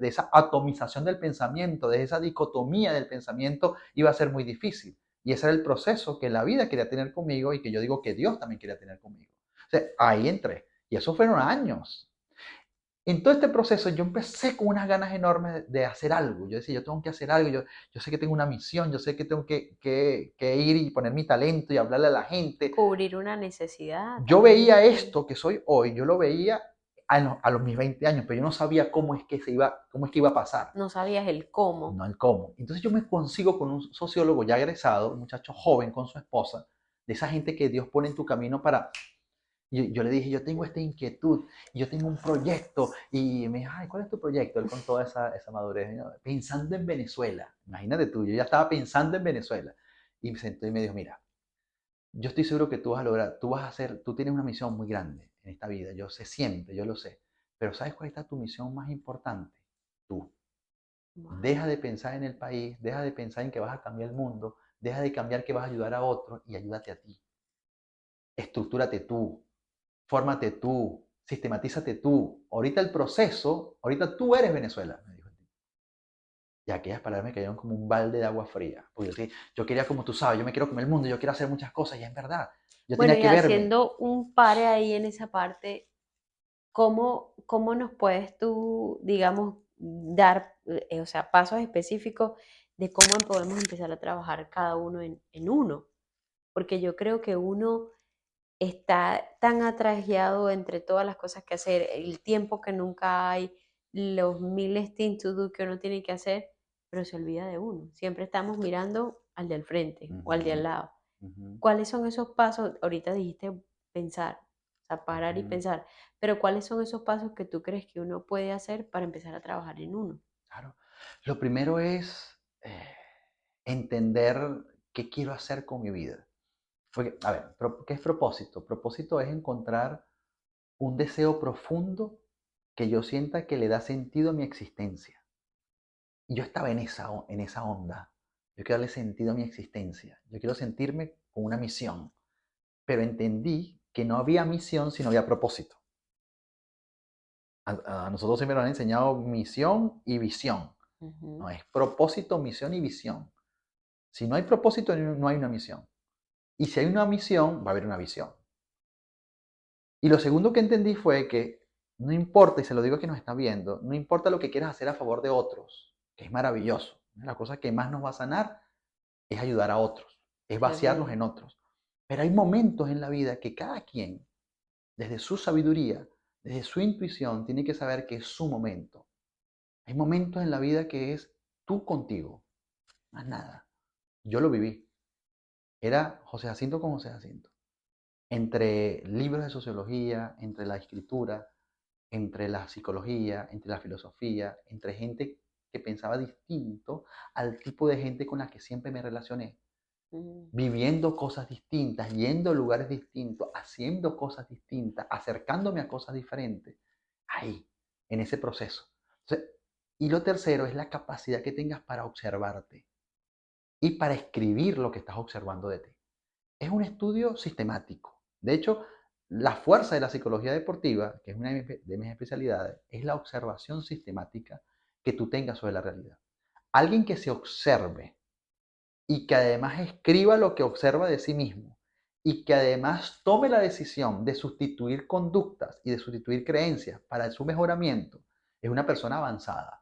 esa atomización del pensamiento, de esa dicotomía del pensamiento, iba a ser muy difícil. Y ese era el proceso que la vida quería tener conmigo y que yo digo que Dios también quería tener conmigo. O sea, ahí entré. Y eso fueron años. En todo este proceso yo empecé con unas ganas enormes de hacer algo. Yo decía, yo tengo que hacer algo, yo sé que tengo una misión, yo sé que tengo que ir y poner mi talento y hablarle a la gente. Cubrir una necesidad Yo también. veía esto que soy hoy, yo lo veía a los mis 20 años, pero yo no sabía cómo es que iba a pasar, No sabías el cómo. no el cómo. Entonces yo me consigo con un sociólogo ya egresado, un muchacho joven con su esposa, de esa gente que Dios pone en tu camino para yo le dije, yo tengo esta inquietud, yo tengo un proyecto. Y me dijo, ay, ¿cuál es tu proyecto? Él con toda esa madurez, ¿no? Pensando en Venezuela. Imagínate tú, yo ya estaba pensando en Venezuela. Y me sentó y me dijo, mira, yo estoy seguro que tú vas a lograr, tú tienes una misión muy grande en esta vida. Yo sé siempre, yo lo sé. Pero ¿sabes cuál está tu misión más importante? Tú. Wow. Deja de pensar en el país, deja de pensar en que vas a cambiar el mundo, deja de cambiar que vas a ayudar a otros y ayúdate a ti. Estructúrate tú, fórmate tú, sistematízate tú. Ahorita el proceso, ahorita tú eres Venezuela, me dijo el tipo. Y aquellas palabras me cayeron como un balde de agua fría. Porque yo quería, como tú sabes, yo me quiero comer el mundo, yo quiero hacer muchas cosas, y es verdad. Yo Bueno, tenía y que verme. haciendo un pare ahí en esa parte, ¿cómo nos puedes tú, digamos, dar, o sea, pasos específicos de cómo podemos empezar a trabajar cada uno en uno? Porque yo creo que uno está tan atrajeado entre todas las cosas que hacer, el tiempo que nunca hay, los miles things to do que uno tiene que hacer, pero se olvida de uno. Siempre estamos mirando al del frente o al de al Ujú, lado. ujú, ¿Cuáles son esos pasos? Ahorita dijiste pensar, o sea, parar y ujú. pensar, pero ¿cuáles son esos pasos que tú crees que uno puede hacer para empezar a trabajar en uno? Claro. Lo primero es entender qué quiero hacer con mi vida. Porque, a ver, ¿qué es propósito? Propósito es encontrar un deseo profundo que yo sienta que le da sentido a mi existencia. Y yo estaba en esa onda. Yo quiero darle sentido a mi existencia. Yo quiero sentirme con una misión. Pero entendí que no había misión si no había propósito. A nosotros siempre nos han enseñado misión y visión. Ujú. No es propósito, misión y visión. Si no hay propósito, no hay una misión. Y si hay una misión, va a haber una visión. Y lo segundo que entendí fue que no importa, y se lo digo a quien nos está viendo, no importa lo que quieras hacer a favor de otros, que es maravilloso. La cosa que más nos va a sanar es ayudar a otros, es vaciarnos Tremendo. en otros. Pero hay momentos en la vida que cada quien, desde su sabiduría, desde su intuición, tiene que saber que es su momento. Hay momentos en la vida que es tú contigo, más nada. Yo lo viví. Era José Jacinto con José Jacinto. Entre libros de sociología, entre la escritura, entre la psicología, entre la filosofía, entre gente que pensaba distinto al tipo de gente con la que siempre me relacioné, Mm. viviendo cosas distintas, yendo a lugares distintos, haciendo cosas distintas, acercándome a cosas diferentes, ahí, en ese proceso. Entonces, y lo tercero es la capacidad que tengas para observarte y para escribir lo que estás observando de ti. Es un estudio sistemático. De hecho, la fuerza de la psicología deportiva, que es una de mis especialidades, es la observación sistemática que tú tengas sobre la realidad. Alguien que se observe y que además escriba lo que observa de sí mismo y que además tome la decisión de sustituir conductas y de sustituir creencias para su mejoramiento, es una persona avanzada,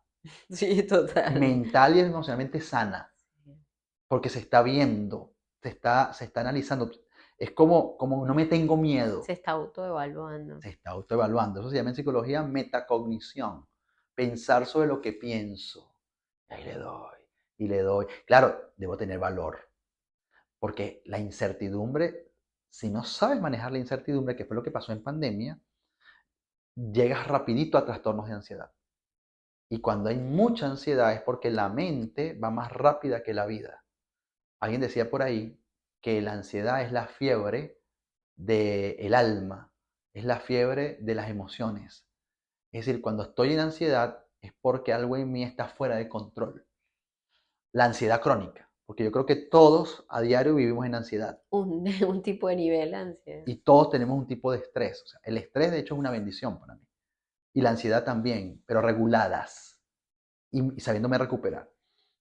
Sí, total. mental y emocionalmente sana, porque se está viendo, se está analizando. Es como no me tengo Se miedo, está autoevaluando. se está autoevaluando. Eso se llama en psicología metacognición, pensar sobre lo que pienso. Y ahí le doy, y le doy. Claro, debo tener valor, porque la incertidumbre, si no sabes manejar la incertidumbre, que fue lo que pasó en pandemia, llegas rapidito a trastornos de ansiedad. Y cuando hay mucha ansiedad es porque la mente va más rápida que la vida. Alguien decía por ahí que la ansiedad es la fiebre del alma, es la fiebre de las emociones. Es decir, cuando estoy en ansiedad es porque algo en mí está fuera de control. La ansiedad crónica. porque yo creo que todos a diario vivimos en ansiedad Un tipo de nivel de ansiedad. y todos tenemos un tipo de estrés. O sea, el estrés de hecho es una bendición para mí y la ansiedad también, pero reguladas y sabiéndome recuperar.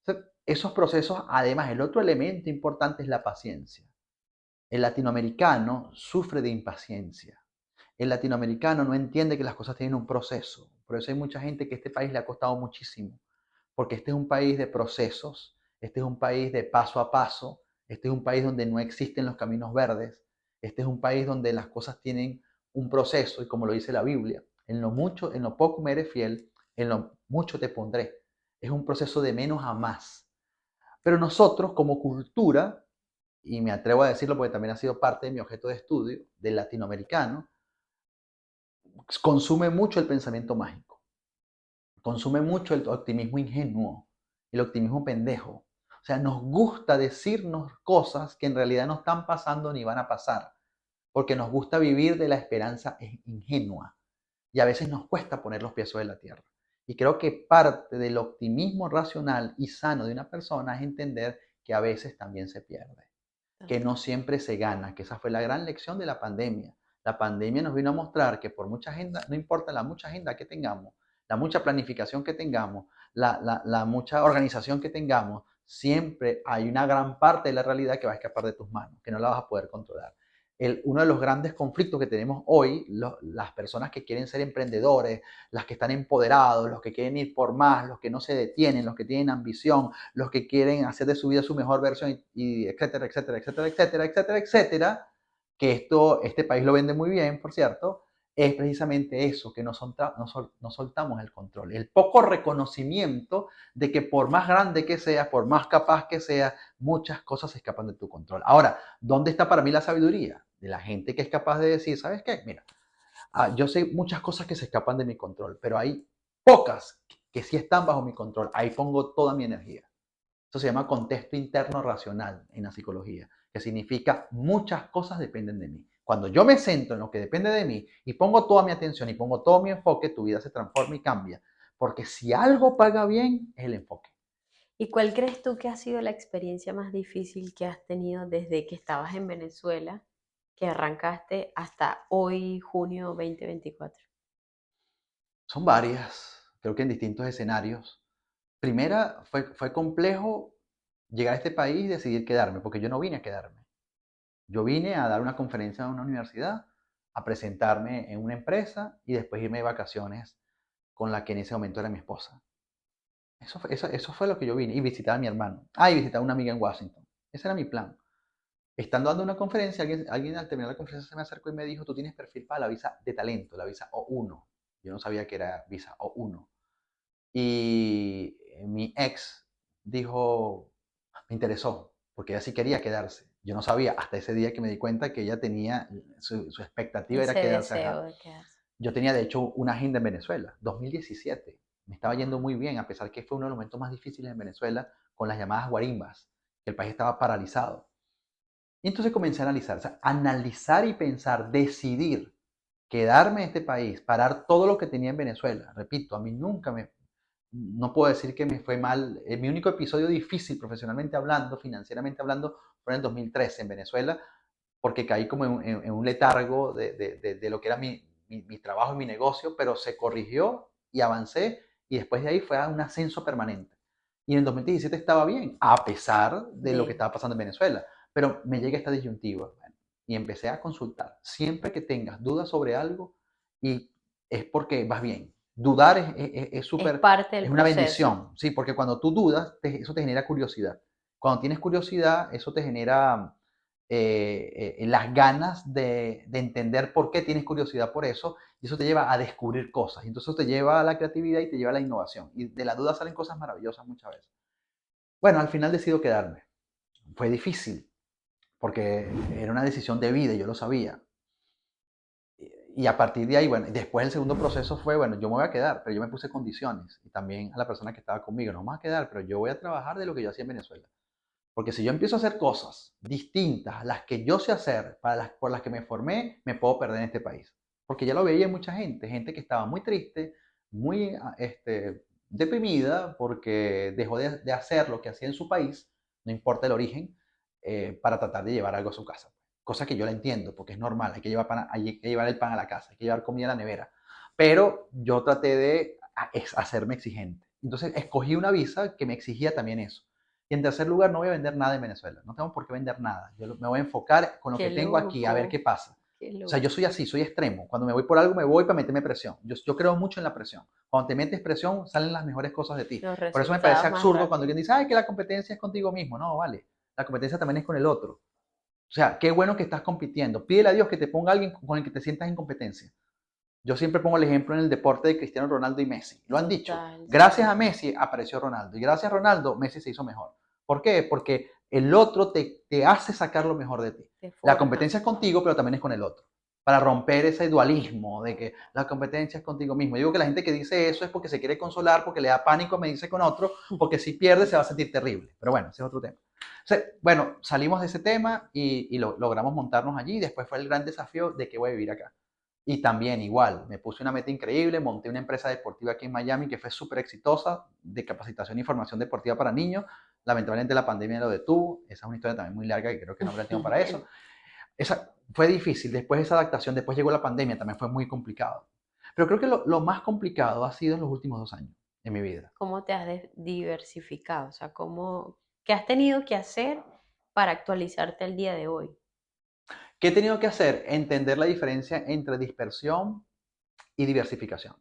O sea, esos procesos, además, el otro elemento importante es la paciencia. El latinoamericano sufre de impaciencia. El latinoamericano no entiende que las cosas tienen un proceso. Por eso hay mucha gente que este país le ha costado muchísimo. Porque este es un país de procesos, este es un país de paso a paso, este es un país donde no existen los caminos verdes, este es un país donde las cosas tienen un proceso y como lo dice la Biblia, en lo mucho, en lo poco me eres fiel, en lo mucho te pondré. Es un proceso de menos a más. Pero nosotros como cultura, y me atrevo a decirlo porque también ha sido parte de mi objeto de estudio, del latinoamericano, consume mucho el pensamiento mágico, consume mucho el optimismo ingenuo, el optimismo pendejo. O sea, nos gusta decirnos cosas que en realidad no están pasando ni van a pasar, porque nos gusta vivir de la esperanza ingenua y a veces nos cuesta poner los pies sobre la tierra. Y creo que parte del optimismo racional y sano de una persona es entender que a veces también se pierde, que no siempre se gana, que esa fue la gran lección de la pandemia. La pandemia nos vino a mostrar que por mucha agenda, no importa la mucha agenda que tengamos, la mucha planificación que tengamos, la mucha organización que tengamos, siempre hay una gran parte de la realidad que va a escapar de tus manos, que no la vas a poder controlar. Uno de los grandes conflictos que tenemos hoy, las personas que quieren ser emprendedores, las que están empoderados, los que quieren ir por más, los que no se detienen, los que tienen ambición, los que quieren hacer de su vida su mejor versión, y etcétera, etcétera, etcétera, etcétera, etcétera, etcétera, que este país lo vende muy bien, por cierto, es precisamente eso, que no soltamos el control, el poco reconocimiento de que por más grande que seas, por más capaz que seas, muchas cosas se escapan de tu control. Ahora, ¿dónde está para mí la sabiduría? De la gente que es capaz de decir, ¿sabes qué? Mira, yo sé muchas cosas que se escapan de mi control, pero hay pocas que sí están bajo mi control. Ahí pongo toda mi energía. Eso se llama contexto interno racional en la psicología, que significa muchas cosas dependen de mí. Cuando yo me centro en lo que depende de mí y pongo toda mi atención y pongo todo mi enfoque, tu vida se transforma y cambia. Porque si algo paga bien, es el enfoque. ¿Y cuál crees tú que ha sido la experiencia más difícil que has tenido desde que estabas en Venezuela, que arrancaste hasta hoy, junio 2024? Son varias, creo que en distintos escenarios. Primera, fue complejo llegar a este país y decidir quedarme, porque yo no vine a quedarme. Yo vine a dar una conferencia en una universidad, a presentarme en una empresa y después irme de vacaciones con la que en ese momento era mi esposa. Eso fue lo que yo vine. Y visitar a mi hermano. Ah, y visitar a una amiga en Washington. Ese era mi plan. Estando dando una conferencia, alguien al terminar la conferencia se me acercó y me dijo, tú tienes perfil para la visa de talento, la visa O1. Yo no sabía que era visa O1. Y mi ex dijo, me interesó, porque ella sí quería quedarse. Yo no sabía hasta ese día que me di cuenta que ella tenía, su expectativa era Ese quedarse deseo acá. de quedarse. Yo tenía de hecho una agenda en Venezuela, 2017. Me estaba yendo muy bien, a pesar que fue uno de los momentos más difíciles en Venezuela con las llamadas guarimbas, que el país estaba paralizado. Y entonces comencé a analizar, o sea, analizar y pensar, decidir quedarme en este país, parar todo lo que tenía en Venezuela. Repito, a mí nunca no puedo decir que me fue mal. Mi único episodio difícil profesionalmente hablando, financieramente hablando, fue en el 2013 en Venezuela, porque caí como en un letargo de lo que era mi trabajo y mi negocio, pero se corrigió y avancé y después de ahí fue a un ascenso permanente. Y en el 2017 estaba bien, a pesar de lo que Bien. estaba pasando en Venezuela. Pero me llega esta disyuntiva, bueno, y empecé a consultar. Siempre que tengas dudas sobre algo, y es porque vas bien. Dudar es Es súper, parte es del una proceso. bendición, ¿sí? Porque cuando tú dudas, eso te genera curiosidad. Cuando tienes curiosidad, eso te genera las ganas de entender por qué tienes curiosidad por eso, y eso te lleva a descubrir cosas. Y entonces eso te lleva a la creatividad y te lleva a la innovación. Y de la duda salen cosas maravillosas muchas veces. Bueno, al final decido quedarme. Fue difícil, porque era una decisión de vida y yo lo sabía. Y a partir de ahí, bueno, después el segundo proceso fue, bueno, yo me voy a quedar, pero yo me puse condiciones. Y también a la persona que estaba conmigo, no me voy a quedar, pero yo voy a trabajar de lo que yo hacía en Venezuela. Porque si yo empiezo a hacer cosas distintas a las que yo sé hacer, por las que me formé, me puedo perder en este país. Porque ya lo veía mucha gente, gente que estaba muy triste, muy deprimida, porque dejó de hacer lo que hacía en su país, no importa el origen, para tratar de llevar algo a su casa. Cosa que yo la entiendo, porque es normal, hay que llevar el pan a la casa, hay que llevar comida a la nevera. Pero yo traté de hacerme exigente. Entonces escogí una visa que me exigía también eso. Y en tercer lugar, no voy a vender nada en Venezuela. No tengo por qué vender nada. Yo me voy a enfocar con lo Qué que tengo aquí, a ver loco, qué pasa. qué O sea, yo loco. soy así, soy extremo. Cuando me voy por algo, me voy para meterme presión. Yo creo mucho en la presión. Cuando te metes presión, salen las mejores cosas de ti. Los Por eso me parece resultados más absurdo cuando rápido. alguien dice, ay, que la competencia es contigo mismo. No, vale. La competencia también es con el otro. O sea, qué bueno que estás compitiendo. Pídele a Dios que te ponga alguien con el que te sientas en competencia. Yo siempre pongo el ejemplo en el deporte de Cristiano Ronaldo y Messi. Lo han dicho. Total, Gracias total. a Messi apareció Ronaldo. Y gracias a Ronaldo, Messi se hizo mejor. ¿Por qué? Porque el otro te hace sacar lo mejor de ti. Te La forja. competencia es contigo, pero también es con el otro. Para romper ese dualismo de que la competencia es contigo mismo. Yo digo que la gente que dice eso es porque se quiere consolar, porque le da pánico medirse con otro, porque si pierde se va a sentir terrible. Pero bueno, ese es otro tema. O sea, bueno, salimos de ese tema y logramos montarnos allí. Después fue el gran desafío de que voy a vivir acá. Y también igual, me puse una meta increíble, monté una empresa deportiva aquí en Miami que fue súper exitosa de capacitación e información deportiva para niños. Lamentablemente la pandemia lo detuvo. Esa es una historia también muy larga que creo que no habrá tiempo para eso. Esa fue difícil. Después de esa adaptación, después llegó la pandemia, también fue muy complicado. Pero creo que lo más complicado ha sido en los últimos 2 años de mi vida. ¿Cómo te has diversificado? O sea, ¿qué has tenido que hacer para actualizarte el día de hoy? ¿Qué he tenido que hacer? Entender la diferencia entre dispersión y diversificación.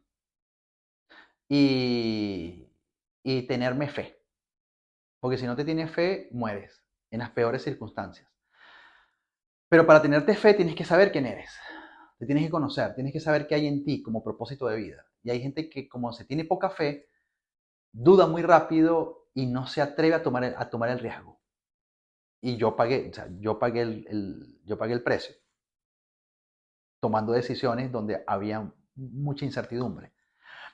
Y, y tenerme fe. Porque si no te tienes fe, mueres en las peores circunstancias. Pero para tenerte fe tienes que saber quién eres. Te tienes que conocer, tienes que saber qué hay en ti como propósito de vida. Y hay gente que como se tiene poca fe, duda muy rápido y no se atreve a tomar el riesgo. Y yo pagué, o sea, yo pagué el precio tomando decisiones donde había mucha incertidumbre.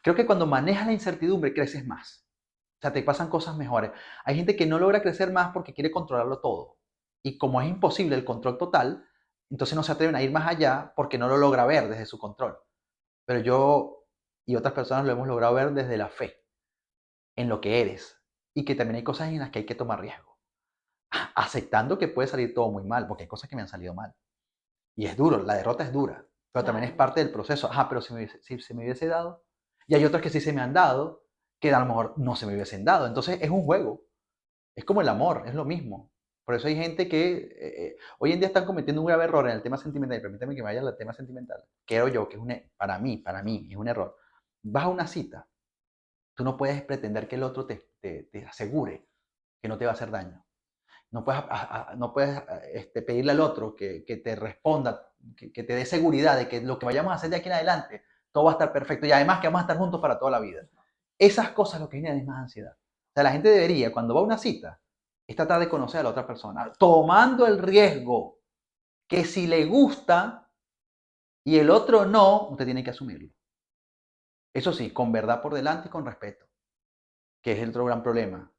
Creo que cuando manejas la incertidumbre creces más. O sea, te pasan cosas mejores. Hay gente que no logra crecer más porque quiere controlarlo todo. Y como es imposible el control total, entonces no se atreven a ir más allá porque no lo logra ver desde su control. Pero yo y otras personas lo hemos logrado ver desde la fe, en lo que eres. Y que también hay cosas en las que hay que tomar riesgo. Aceptando que puede salir todo muy mal, porque hay cosas que me han salido mal. Y es duro, la derrota es dura, pero también es Claro, parte del proceso. Pero si se me hubiese dado. Y hay otras que sí se me han dado, que a lo mejor no se me hubiesen dado. Entonces es un juego. Es como el amor, es lo mismo. Por eso hay gente que hoy en día están cometiendo un grave error en el tema sentimental. Y permítame que me vaya al tema sentimental. Creo yo que para mí, es un error. Vas a una cita, tú no puedes pretender que el otro te asegure que no te va a hacer daño. No puedes pedirle al otro que te responda, que te dé seguridad de que lo que vayamos a hacer de aquí en adelante, todo va a estar perfecto y además que vamos a estar juntos para toda la vida. Esas cosas lo que generan es más ansiedad. O sea, la gente debería, cuando va a una cita, es tratar de conocer a la otra persona, tomando el riesgo que si le gusta y el otro no, usted tiene que asumirlo. Eso sí, con verdad por delante y con respeto, que es el otro gran problema,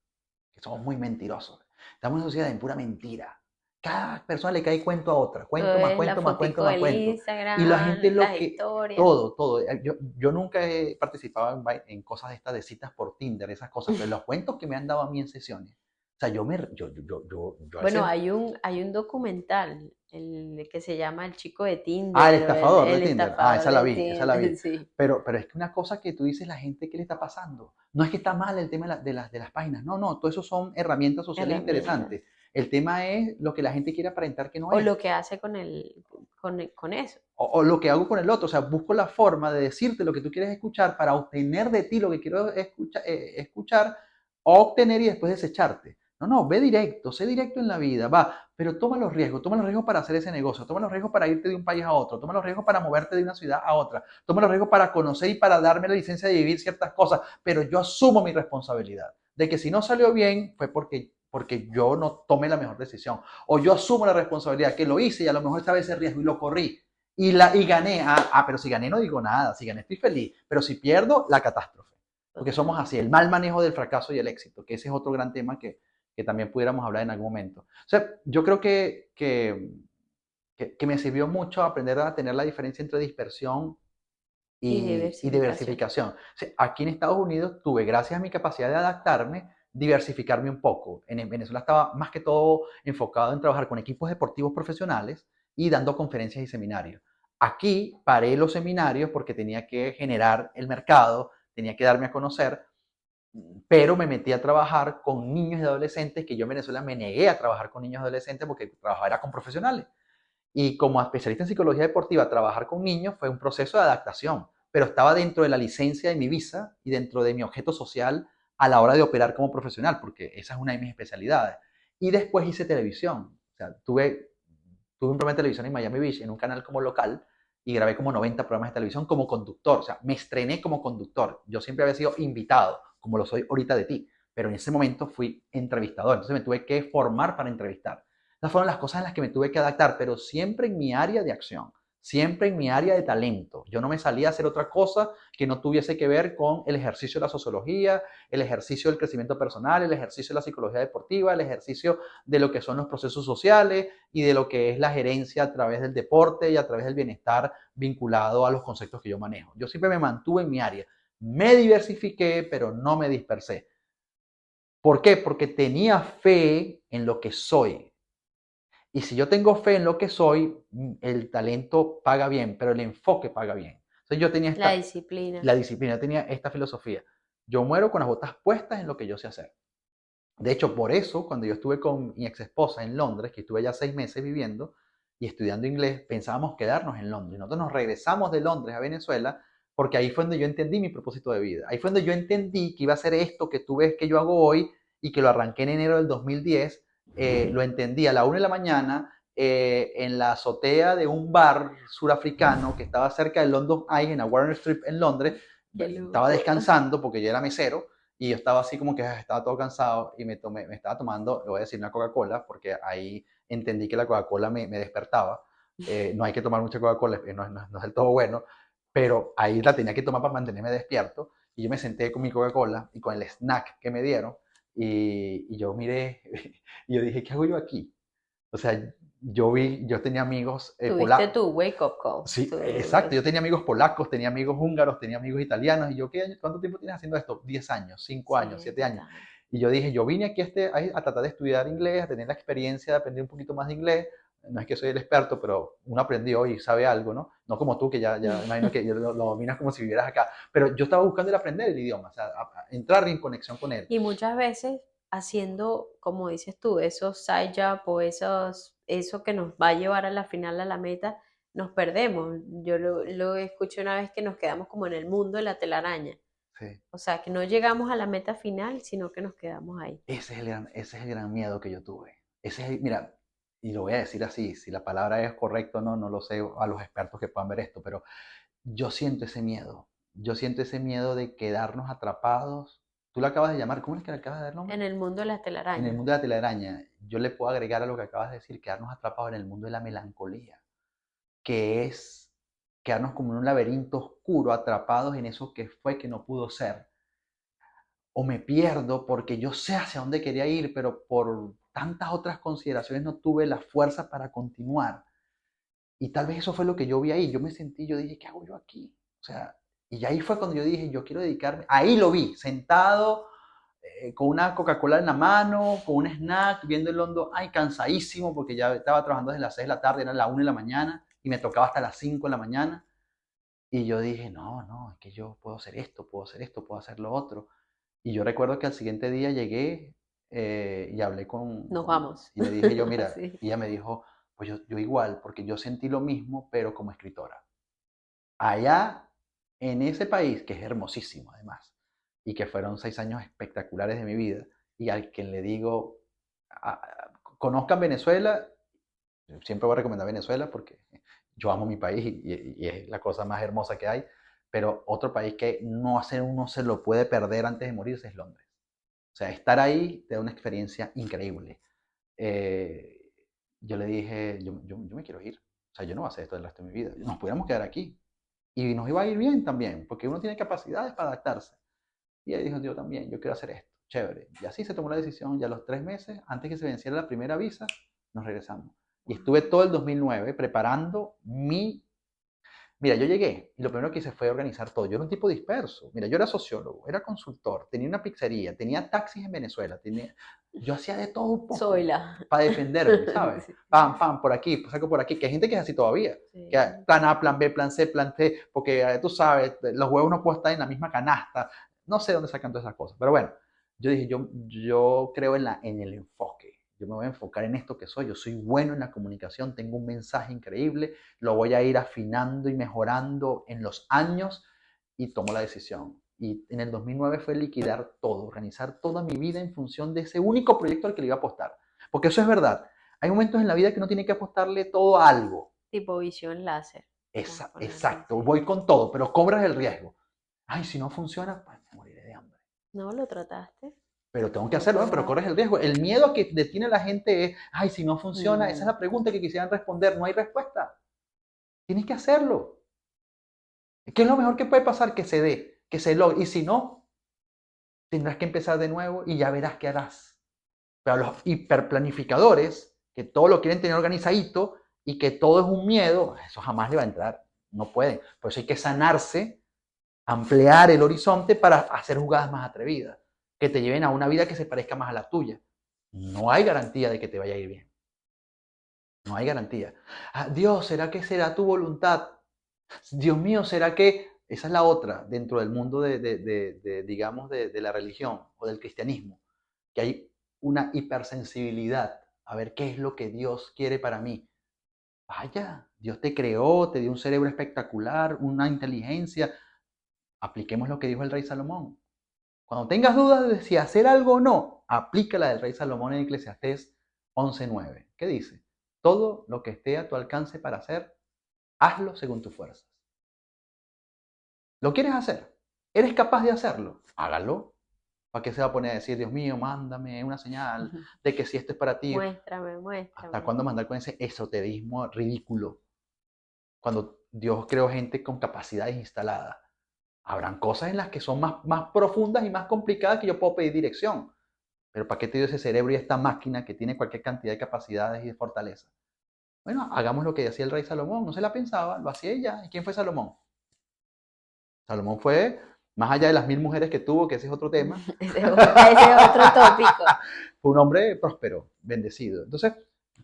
que somos muy mentirosos. Estamos en una sociedad de pura mentira. Cada persona le cae cuento a otra, todo cuento más es la cuento más cuento fotico más del cuento. Y la Instagram, gente lo las que, historias. todo. Yo nunca he participado en cosas de estas de citas por Tinder, esas cosas, pero los cuentos que me han dado a mí en sesiones, o sea, yo a Bueno, veces, hay un documental que se llama El chico de el Tinder o el, estafador de el Tinder, estafador de esa la Tinder, vi. sí. Pero es que una cosa que tú dices, la gente, ¿qué le está pasando? No es que está mal el tema de las páginas, no, todo eso son herramientas sociales Herramientas. interesantes. El tema es lo que la gente quiere aparentar que no O es. lo que hace con eso. O lo que hago con el otro, o sea, busco la forma de decirte lo que tú quieres escuchar para obtener de ti lo que quiero escuchar, o obtener y después desecharte. No, ve directo, sé directo en la vida, va, pero toma los riesgos para hacer ese negocio, toma los riesgos para irte de un país a otro, toma los riesgos para moverte de una ciudad a otra, toma los riesgos para conocer y para darme la licencia de vivir ciertas cosas, pero yo asumo mi responsabilidad de que si no salió bien fue porque yo no tomé la mejor decisión, o yo asumo la responsabilidad que lo hice y a lo mejor estaba ese riesgo y lo corrí, y gané. Pero si gané no digo nada, si gané estoy feliz, pero si pierdo, la catástrofe. Porque somos Total. así, el mal manejo del fracaso y el éxito, que ese es otro gran tema que también pudiéramos hablar en algún momento. O sea, yo creo que me sirvió mucho aprender a tener la diferencia entre dispersión Y y diversificación. diversificación. O sea, aquí en Estados Unidos tuve, gracias a mi capacidad de adaptarme, diversificarme un poco. En Venezuela estaba más que todo enfocado en trabajar con equipos deportivos profesionales y dando conferencias y seminarios. Aquí paré los seminarios porque tenía que generar el mercado, tenía que darme a conocer, pero me metí a trabajar con niños y adolescentes, que yo en Venezuela me negué a trabajar con niños y adolescentes porque trabajaba era con profesionales. Y como especialista en psicología deportiva, trabajar con niños fue un proceso de adaptación, pero estaba dentro de la licencia de mi visa y dentro de mi objeto social a la hora de operar como profesional, porque esa es una de mis especialidades. Y después hice televisión. O sea, tuve un programa de televisión en Miami Beach, en un canal como local, y grabé como 90 programas de televisión como conductor. O sea, me estrené como conductor. Yo siempre había sido invitado, como lo soy ahorita de ti, pero en ese momento fui entrevistador. Entonces me tuve que formar para entrevistar. Esas fueron las cosas en las que me tuve que adaptar, pero siempre en mi área de acción, siempre en mi área de talento. Yo no me salía a hacer otra cosa que no tuviese que ver con el ejercicio de la sociología, el ejercicio del crecimiento personal, el ejercicio de la psicología deportiva, el ejercicio de lo que son los procesos sociales y de lo que es la gerencia a través del deporte y a través del bienestar vinculado a los conceptos que yo manejo. Yo siempre me mantuve en mi área. Me diversifiqué, pero no me dispersé. ¿Por qué? Porque tenía fe en lo que soy. Y si yo tengo fe en lo que soy, el talento paga bien, pero el enfoque paga bien. Entonces yo tenía La disciplina. la disciplina, tenía esta filosofía. Yo muero con las botas puestas en lo que yo sé hacer. De hecho, por eso, cuando yo estuve con mi ex esposa en Londres, que estuve ya 6 meses viviendo y estudiando inglés, pensábamos quedarnos en Londres. Nosotros nos regresamos de Londres a Venezuela porque ahí fue donde yo entendí mi propósito de vida. Ahí fue donde yo entendí que iba a ser esto que tú ves que yo hago hoy y que lo arranqué en enero del 2010. Lo entendí a la 1 de la mañana en la azotea de un bar surafricano que estaba cerca de London Eye, en la Warner Street en Londres. Estaba descansando porque yo era mesero y yo estaba así como que estaba todo cansado y me estaba tomando, le voy a decir, una Coca-Cola, porque ahí entendí que la Coca-Cola me despertaba. No hay que tomar mucha Coca-Cola, no es del todo bueno, pero ahí la tenía que tomar para mantenerme despierto. Y yo me senté con mi Coca-Cola y con el snack que me dieron y yo miré y yo dije, ¿qué hago yo aquí? O sea, yo tenía amigos Tuviste polacos. tu wake up call. Sí, exacto. Yo tenía amigos polacos, tenía amigos húngaros, tenía amigos italianos. Y yo, ¿cuánto tiempo tienes haciendo esto? 10 años, 5 años, Sí, 7 años. total. Y yo dije, yo vine aquí a tratar de estudiar inglés, a tener la experiencia de aprender un poquito más de inglés. No es que soy el experto, pero uno aprendió y sabe algo, ¿no? No como tú, que ya imagino que lo dominas como si vivieras acá. Pero yo estaba buscando el aprender el idioma, o sea, entrar en conexión con él. Y muchas veces haciendo, como dices tú, esos side job o eso que nos va a llevar a la final, a la meta, nos perdemos. Yo lo escuché una vez que nos quedamos como en el mundo de la telaraña. Sí. O sea, que no llegamos a la meta final, sino que nos quedamos ahí. Ese es el gran miedo que yo tuve. Mira, y lo voy a decir así, si la palabra es correcta o no, no lo sé a los expertos que puedan ver esto, pero yo siento ese miedo. Yo siento ese miedo de quedarnos atrapados. Tú lo acabas de llamar, ¿cómo es que le acabas de dar el nombre? En el mundo de la En el telaraña. mundo de la telaraña. Yo le puedo agregar a lo que acabas de decir, quedarnos atrapados en el mundo de la melancolía, que es quedarnos como en un laberinto oscuro, atrapados en eso que fue que no pudo ser. O me pierdo porque yo sé hacia dónde quería ir, pero por tantas otras consideraciones no tuve la fuerza para continuar. Y tal vez eso fue lo que yo vi ahí. Yo me sentí, yo dije, ¿qué hago yo aquí? O sea, y ahí fue cuando yo dije, yo quiero dedicarme. Ahí lo vi, sentado, con una Coca-Cola en la mano, con un snack, viendo el London, ay, cansadísimo, porque ya estaba trabajando desde las 6 de la tarde, era la 1 de la mañana, y me tocaba hasta las 5 de la mañana. Y yo dije, no, no, es que yo puedo hacer esto, puedo hacer esto, puedo hacer lo otro. Y yo recuerdo que al siguiente día llegué y hablé Nos vamos. y le dije yo, mira, Sí. y ella me dijo, pues yo igual, porque yo sentí lo mismo, pero como escritora. Allá, en ese país, que es hermosísimo además, y que fueron 6 años espectaculares de mi vida, y al que le digo, conozcan Venezuela, siempre voy a recomendar Venezuela porque yo amo mi país y es la cosa más hermosa que hay, pero otro país que uno se lo puede perder antes de morirse es Londres. O sea, estar ahí te da una experiencia increíble. Eh, yo le dije, yo me quiero ir. O sea, yo no voy a hacer esto el resto de mi vida. Nos pudiéramos quedar aquí. Y nos iba a ir bien también, porque uno tiene capacidades para adaptarse. Y ella dijo, yo también, yo quiero hacer esto. Chévere. Y así se tomó la decisión. Ya a los 3 meses, antes que se venciera la primera visa, nos regresamos. Y estuve todo el 2009 preparando Mira, yo llegué y lo primero que hice fue organizar todo. Yo era un tipo disperso. Mira, yo era sociólogo, era consultor, tenía una pizzería, tenía taxis en Venezuela, yo hacía de todo un Soy poco la. para defenderme, ¿sabes? Sí. Pam, pam, por aquí, pues saco por aquí, que hay gente que es así todavía. Que hay Sí. plan A, plan B, plan C, plan T, porque tú sabes, los huevos no pueden estar en la misma canasta. No sé dónde sacan todas esas cosas. Pero bueno, yo dije, yo creo en el enfoque. Yo me voy a enfocar en esto que soy. Yo soy bueno en la comunicación, tengo un mensaje increíble, lo voy a ir afinando y mejorando en los años y tomo la decisión. Y en el 2009 fue liquidar todo, organizar toda mi vida en función de ese único proyecto al que le iba a apostar. Porque eso es verdad. Hay momentos en la vida que uno tiene que apostarle todo a algo. Tipo visión láser. Vamos a ponerlo Exacto, así. voy con todo, pero cobras el riesgo. Ay, si no funciona, pues me moriré de hambre. ¿No lo trataste? Pero tengo que Por hacerlo, otro ¿no? Pero lado. corres el riesgo. El miedo que detiene a la gente es, ay, si no funciona, esa es Mm, la pregunta que quisieran responder, no hay respuesta. Tienes que hacerlo. ¿Qué es lo mejor que puede pasar? Que se dé, que se logre. Y si no, tendrás que empezar de nuevo y ya verás qué harás. Pero los hiperplanificadores, que todo lo quieren tener organizadito y que todo es un miedo, eso jamás le va a entrar. No pueden. Por eso hay que sanarse, ampliar el horizonte para hacer jugadas más atrevidas, que te lleven a una vida que se parezca más a la tuya. No hay garantía de que te vaya a ir bien. No hay garantía. Ah, Dios, ¿será que será tu voluntad? Dios mío, ¿será que esa es la otra dentro del mundo digamos, de la religión o del cristianismo? Que hay una hipersensibilidad a ver qué es lo que Dios quiere para mí. Vaya, Dios te creó, te dio un cerebro espectacular, una inteligencia. Apliquemos lo que dijo el rey Salomón. Cuando tengas dudas de si hacer algo o no, aplica la del rey Salomón en Eclesiastés 11:9. ¿Qué dice? Todo lo que esté a tu alcance para hacer, hazlo según tus fuerzas. ¿Lo quieres hacer? ¿Eres capaz de hacerlo? Hágalo. ¿Para qué se va a poner a decir, Dios mío, mándame una señal de que si esto es para ti? Muéstrame, ¿Hasta muéstrame. cuándo mandar con ese esoterismo ridículo? Cuando Dios creó gente con capacidades instaladas. Habrán cosas en las que son más profundas y más complicadas que yo puedo pedir dirección. Pero ¿para qué te dio ese cerebro y esta máquina que tiene cualquier cantidad de capacidades y de fortaleza? Bueno, hagamos lo que decía el rey Salomón. No se la pensaba, lo hacía ella. ¿Y quién fue Salomón? Salomón fue, más allá de las 1000 mujeres que tuvo, que ese es otro tema, Ese es otro tópico. fue un hombre próspero, bendecido. Entonces,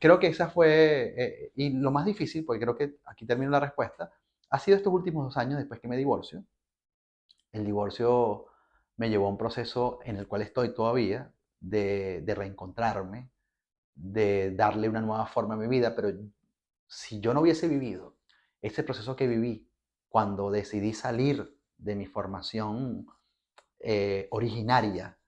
creo que esa fue, y lo más difícil, porque creo que aquí termino la respuesta, ha sido estos últimos 2 años después que me divorcio. El divorcio me llevó a un proceso en el cual estoy todavía, de reencontrarme, de darle una nueva forma a mi vida, pero si yo no hubiese vivido ese proceso que viví cuando decidí salir de mi formación originaria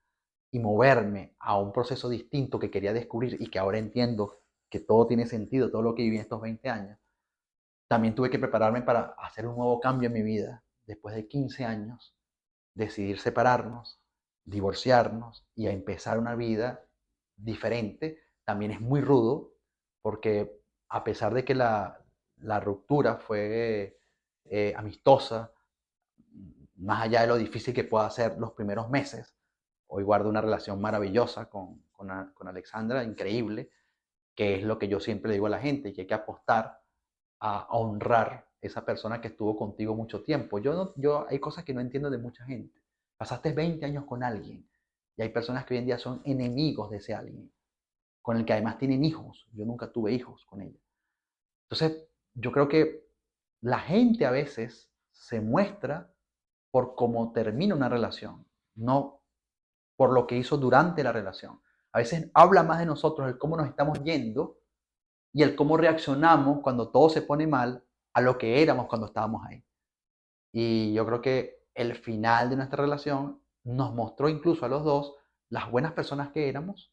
y moverme a un proceso distinto que quería descubrir y que ahora entiendo que todo tiene sentido, todo lo que viví en estos 20 años, también tuve que prepararme para hacer un nuevo cambio en mi vida. Después de 15 años, decidir separarnos, divorciarnos y a empezar una vida diferente, también es muy rudo porque a pesar de que la ruptura fue amistosa, más allá de lo difícil que pueda ser los primeros meses, hoy guardo una relación maravillosa con Alexandra, increíble, que es lo que yo siempre le digo a la gente, que hay que apostar a honrar esa persona que estuvo contigo mucho tiempo. Hay cosas que no entiendo de mucha gente. Pasaste 20 años con alguien y hay personas que hoy en día son enemigos de ese alguien, con el que además tienen hijos. Yo nunca tuve hijos con ella. Entonces, yo creo que la gente a veces se muestra por cómo termina una relación, no por lo que hizo durante la relación. A veces habla más de nosotros el cómo nos estamos yendo y el cómo reaccionamos cuando todo se pone mal a lo que éramos cuando estábamos ahí. Y yo creo que el final de nuestra relación nos mostró incluso a los dos las buenas personas que éramos,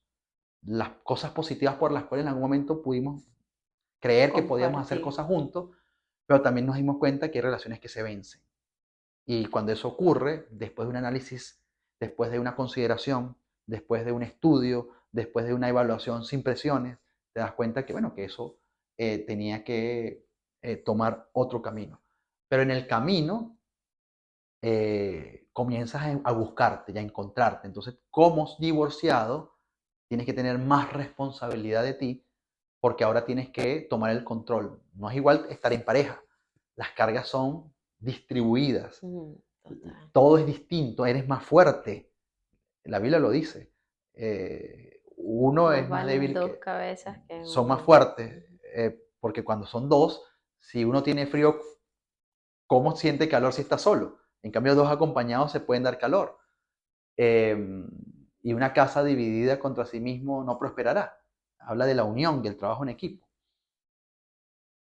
las cosas positivas por las cuales en algún momento pudimos creer que podíamos hacer Compartir. cosas juntos, pero también nos dimos cuenta que hay relaciones que se vencen. Y cuando eso ocurre, después de un análisis, después de una consideración, después de un estudio, después de una evaluación sin presiones, te das cuenta que, bueno, que eso tenía que tomar otro camino. Pero en el camino comienzas a buscarte y a encontrarte. Entonces, como divorciado, tienes que tener más responsabilidad de ti porque ahora tienes que tomar el control. No es igual estar en pareja. las cargas son distribuidas. Total. Todo es distinto, eres más fuerte. La Biblia lo dice. Uno Más es más valen débil dos que... cabezas que Son más una. fuertes, porque cuando son dos, si uno tiene frío, ¿cómo siente calor si está solo? En cambio, dos acompañados se pueden dar calor. Y una casa dividida contra sí mismo no prosperará. Habla de la unión y el trabajo en equipo.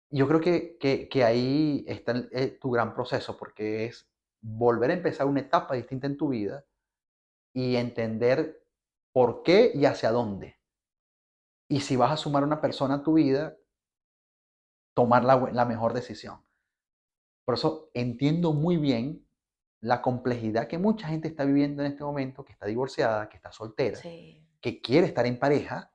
Yo creo que ahí está tu gran proceso, porque es volver a empezar una etapa distinta en tu vida y entender por qué y hacia dónde. Y si vas a sumar una persona a tu vida, tomar la mejor decisión. Por eso entiendo muy bien la complejidad que mucha gente está viviendo en este momento, que está divorciada, que está soltera, Sí. que quiere estar en pareja,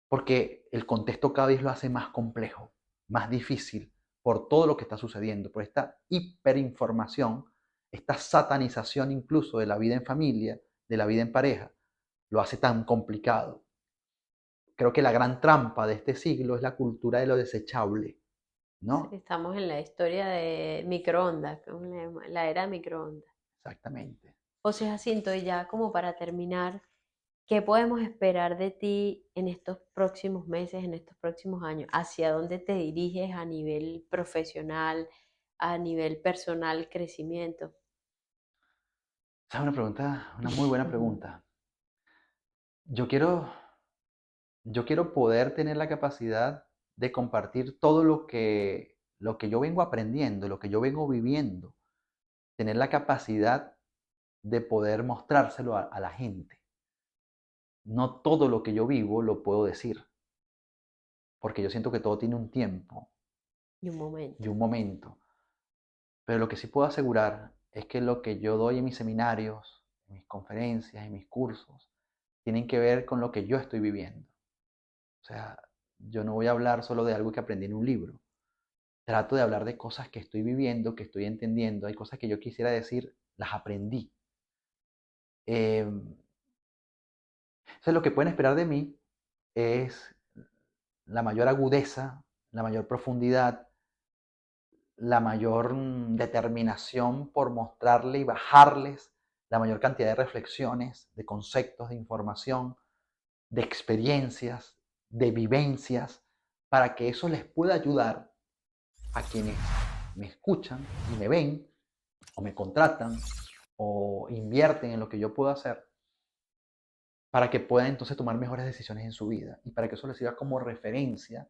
porque el contexto cada vez lo hace más complejo, más difícil, por todo lo que está sucediendo, por esta hiperinformación, esta satanización incluso de la vida en familia, de la vida en pareja, lo hace tan complicado. Creo que la gran trampa de este siglo es la cultura de lo desechable, Sí, ¿no? estamos en la historia de microondas, ¿cómo le llaman? La era microondas. Exactamente. José Jacinto, y ya como para terminar, ¿qué podemos esperar de ti en estos próximos meses, en estos próximos años? ¿Hacia dónde te diriges a nivel profesional, a nivel personal, crecimiento? Esa es una pregunta, una muy buena pregunta. Yo quiero, yo quiero poder tener la capacidad de compartir todo lo que yo vengo aprendiendo, lo que yo vengo viviendo, tener la capacidad de poder mostrárselo a la gente. No todo lo que yo vivo lo puedo decir, porque yo siento que todo tiene un tiempo Y un y momento. un momento. Pero lo que sí puedo asegurar es que lo que yo doy en mis seminarios, en mis conferencias, en mis cursos, tienen que ver con lo que yo estoy viviendo. O sea, yo no voy a hablar solo de algo que aprendí en un libro. Trato de hablar de cosas que estoy viviendo, que estoy entendiendo. Hay cosas que yo quisiera decir, las aprendí. Eh, Entonces, lo que pueden esperar de mí es la mayor agudeza, la mayor profundidad, la mayor determinación por mostrarle y bajarles la mayor cantidad de reflexiones, de conceptos, de información, de experiencias, de vivencias, para que eso les pueda ayudar a quienes me escuchan y me ven o me contratan o invierten en lo que yo puedo hacer, para que puedan entonces tomar mejores decisiones en su vida y para que eso les sirva como referencia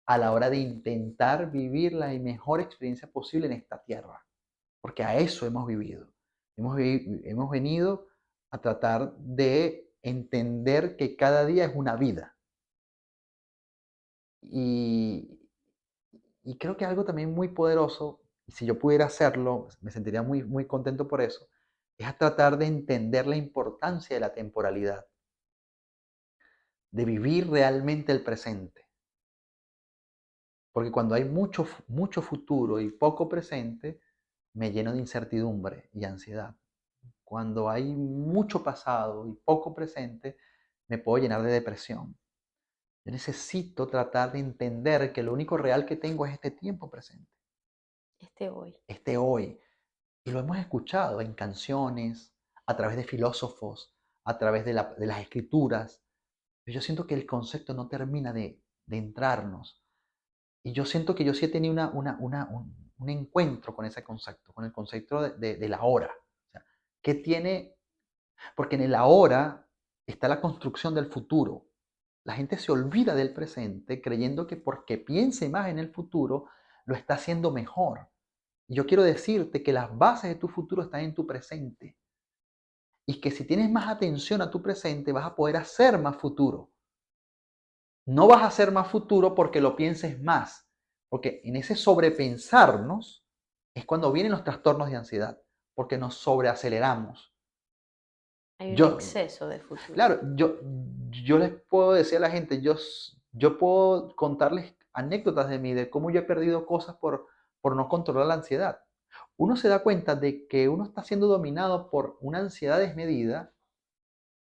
a la hora de intentar vivir la mejor experiencia posible en esta tierra, porque a eso hemos vivido. Hemos venido a tratar de entender que cada día es una vida. Y, y creo que algo también muy poderoso, y si yo pudiera hacerlo, me sentiría muy, muy contento por eso, es a tratar de entender la importancia de la temporalidad, de vivir realmente el presente. Porque cuando hay mucho, mucho futuro y poco presente, me lleno de incertidumbre y ansiedad. Cuando hay mucho pasado y poco presente, me puedo llenar de depresión. Yo necesito tratar de entender que lo único real que tengo es este tiempo presente, Este hoy. este hoy. Y lo hemos escuchado en canciones, a través de filósofos, a través de las escrituras. Pero yo siento que el concepto no termina de entrarnos. Y yo siento que yo sí he tenido un encuentro con ese concepto, con el concepto de la hora. O sea, ¿qué tiene? Porque en el ahora está la construcción del futuro. La gente se olvida del presente creyendo que porque piense más en el futuro, lo está haciendo mejor. Y yo quiero decirte que las bases de tu futuro están en tu presente. Y que si tienes más atención a tu presente, vas a poder hacer más futuro. No vas a hacer más futuro porque lo pienses más. Porque en ese sobrepensarnos es cuando vienen los trastornos de ansiedad. Porque nos sobreaceleramos. Hay un Yo, exceso de futuro. claro, yo les puedo decir a la gente, yo puedo contarles anécdotas de mí, de cómo yo he perdido cosas por no controlar la ansiedad. Uno se da cuenta de que uno está siendo dominado por una ansiedad desmedida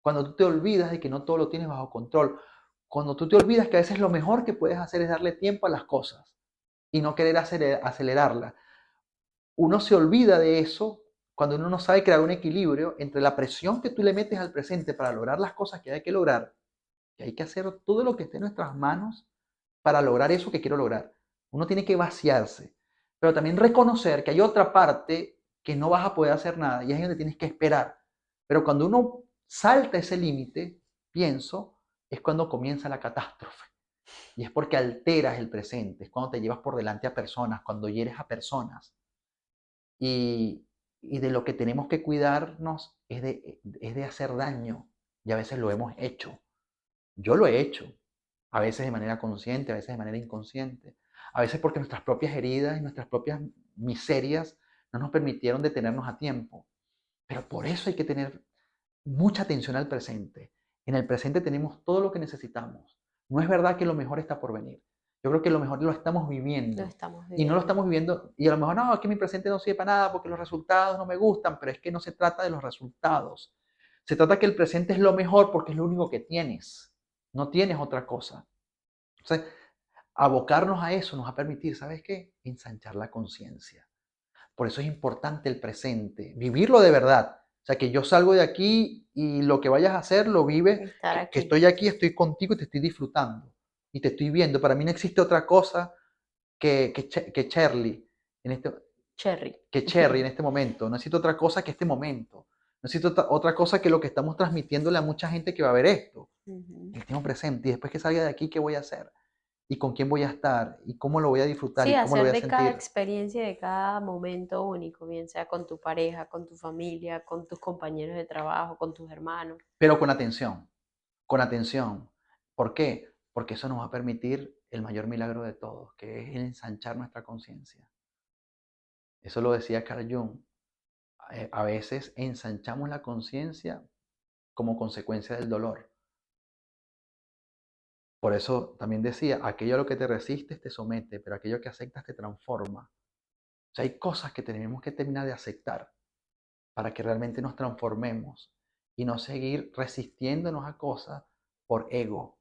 cuando tú te olvidas de que no todo lo tienes bajo control. Cuando tú te olvidas que a veces lo mejor que puedes hacer es darle tiempo a las cosas y no querer acelerarla. Uno se olvida de eso cuando uno no sabe crear un equilibrio entre la presión que tú le metes al presente para lograr las cosas que hay que lograr, que hay que hacer todo lo que esté en nuestras manos para lograr eso que quiero lograr. Uno tiene que vaciarse, pero también reconocer que hay otra parte que no vas a poder hacer nada y es donde tienes que esperar. Pero cuando uno salta ese límite, pienso, es cuando comienza la catástrofe. Y es porque alteras el presente, es cuando te llevas por delante a personas, cuando hieres a personas. Y, y de lo que tenemos que cuidarnos es de hacer daño. Y a veces lo hemos hecho. Yo lo he hecho. A veces de manera consciente, a veces de manera inconsciente. A veces porque nuestras propias heridas y nuestras propias miserias no nos permitieron detenernos a tiempo. Pero por eso hay que tener mucha atención al presente. En el presente tenemos todo lo que necesitamos. No es verdad que lo mejor está por venir. Yo creo que lo mejor lo estamos Lo viviendo. estamos Y no lo viviendo. estamos viviendo, y a lo mejor no, es que mi presente no sirve para nada porque los resultados no me gustan, pero es que no se trata de los resultados. Se trata que el presente es lo mejor porque es lo único que tienes. No tienes otra cosa. Entonces, abocarnos a eso nos va a permitir, ¿sabes qué? Ensanchar la conciencia. Por eso es importante el presente, vivirlo de verdad. O sea, que yo salgo de aquí y lo que vayas a hacer lo vives, Estar que aquí. estoy aquí, estoy contigo y te estoy disfrutando. Y te estoy viendo. Para mí no existe otra cosa que Cherry en este, Cherry. que Cherry en este momento. No necesito otra cosa que este momento. No necesito otra cosa que lo que estamos transmitiéndole a mucha gente que va a ver esto. Ujú. El tiempo presente. Y después que salga de aquí, ¿qué voy a hacer? ¿Y con quién voy a estar? ¿Y cómo lo voy a disfrutar? Sí, ¿Y cómo lo hacer voy a de cada sentir? experiencia, de cada momento único, bien sea con tu pareja, con tu familia, con tus compañeros de trabajo, con tus hermanos. Pero con atención. Con atención. ¿Por qué? Porque eso nos va a permitir el mayor milagro de todos, que es el ensanchar nuestra conciencia. Eso lo decía Carl Jung. A veces ensanchamos la conciencia como consecuencia del dolor. Por eso también decía, aquello a lo que te resistes te somete, pero aquello que aceptas te transforma. O sea, hay cosas que tenemos que terminar de aceptar para que realmente nos transformemos y no seguir resistiéndonos a cosas por ego,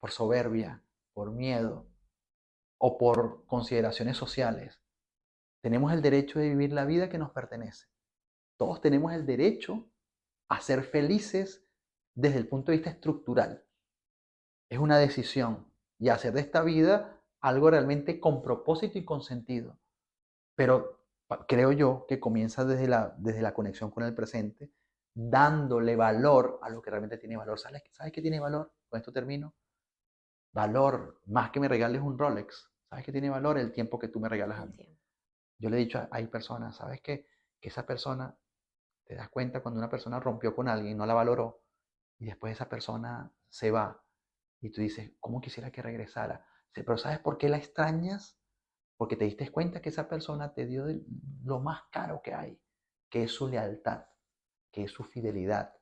por soberbia, por miedo o por consideraciones sociales. Tenemos el derecho de vivir la vida que nos pertenece. Todos tenemos el derecho a ser felices desde el punto de vista estructural. Es una decisión y hacer de esta vida algo realmente con propósito y con sentido. Pero creo yo que comienza desde la conexión con el presente, dándole valor a lo que realmente tiene valor. ¿Sabes qué tiene valor? Con esto termino. Valor, más que me regales un Rolex. ¿Sabes qué tiene valor? El tiempo que tú me regalas a El mí. tiempo. Yo le he dicho hay personas, ¿sabes qué? Que esa persona, te das cuenta cuando una persona rompió con alguien, no la valoró, y después esa persona se va, y tú dices, ¿cómo quisiera que regresara? Sí, pero ¿sabes por qué la extrañas? Porque te diste cuenta que esa persona te dio lo más caro que hay, que es su lealtad, que es su fidelidad,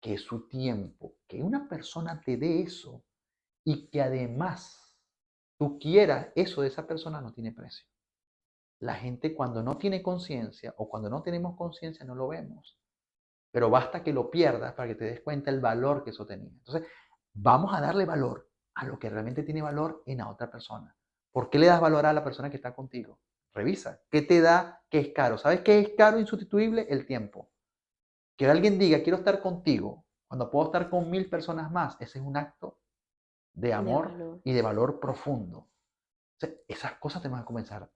que es su tiempo. Que una persona te dé eso y que además tú quieras eso de esa persona no tiene precio. La gente cuando no tiene conciencia o cuando no tenemos conciencia no lo vemos. Pero basta que lo pierdas para que te des cuenta el valor que eso tenía. Entonces, vamos a darle valor a lo que realmente tiene valor en la otra persona. ¿Por qué le das valor a la persona que está contigo? Revisa. ¿Qué te da que es caro? ¿Sabes qué es caro e insustituible? El tiempo. Que alguien diga, quiero estar contigo, cuando puedo estar con 1000 personas más, ese es un acto de De amor valor. y de valor profundo. O sea, esas cosas tenemos que comenzar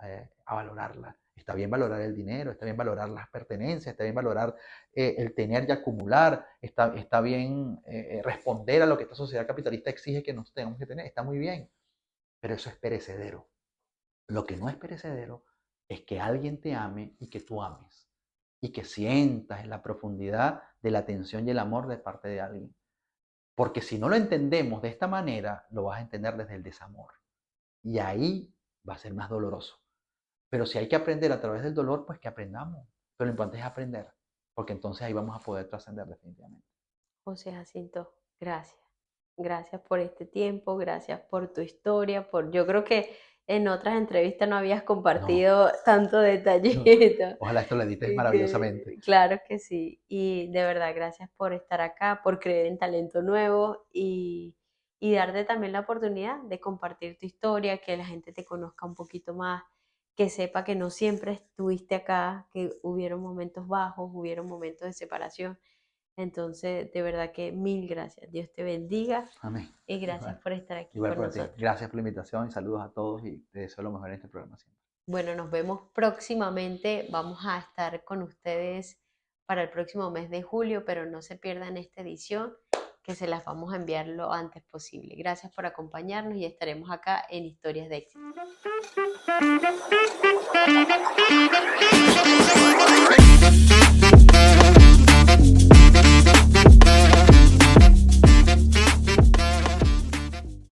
a valorarlas. Está bien valorar el dinero, está bien valorar las pertenencias, está bien valorar el tener y acumular, está bien responder a lo que esta sociedad capitalista exige que nos tengamos que tener, está muy bien, pero eso es perecedero. Lo que no es perecedero es que alguien te ame y que tú ames y que sientas en la profundidad de la atención y el amor de parte de alguien. Porque si no lo entendemos de esta manera, lo vas a entender desde el desamor. Y ahí va a ser más doloroso. Pero si hay que aprender a través del dolor, pues que aprendamos. Pero lo importante es aprender, porque entonces ahí vamos a poder trascender definitivamente. José Jacinto, gracias. Gracias por este tiempo, gracias por tu historia, por yo creo que en otras entrevistas no habías No, compartido tanto no. detallito. Ojalá esto lo edites Y maravillosamente. claro que sí. Y de verdad, gracias por estar acá, por creer en talento nuevo y darte también la oportunidad de compartir tu historia, que la gente te conozca un poquito más, que sepa que no siempre estuviste acá, que hubieron momentos bajos, hubieron momentos de separación. Entonces, de verdad que mil gracias. Dios te bendiga Amén. y gracias Igual, por estar aquí igual con para ti. nosotros. Gracias por la invitación y saludos a todos y te deseo lo mejor en este programa siempre. Bueno, nos vemos próximamente. Vamos a estar con ustedes para el próximo mes de julio, pero no se pierdan esta edición que se las vamos a enviar lo antes posible. Gracias por acompañarnos y estaremos acá en Historias de Éxito.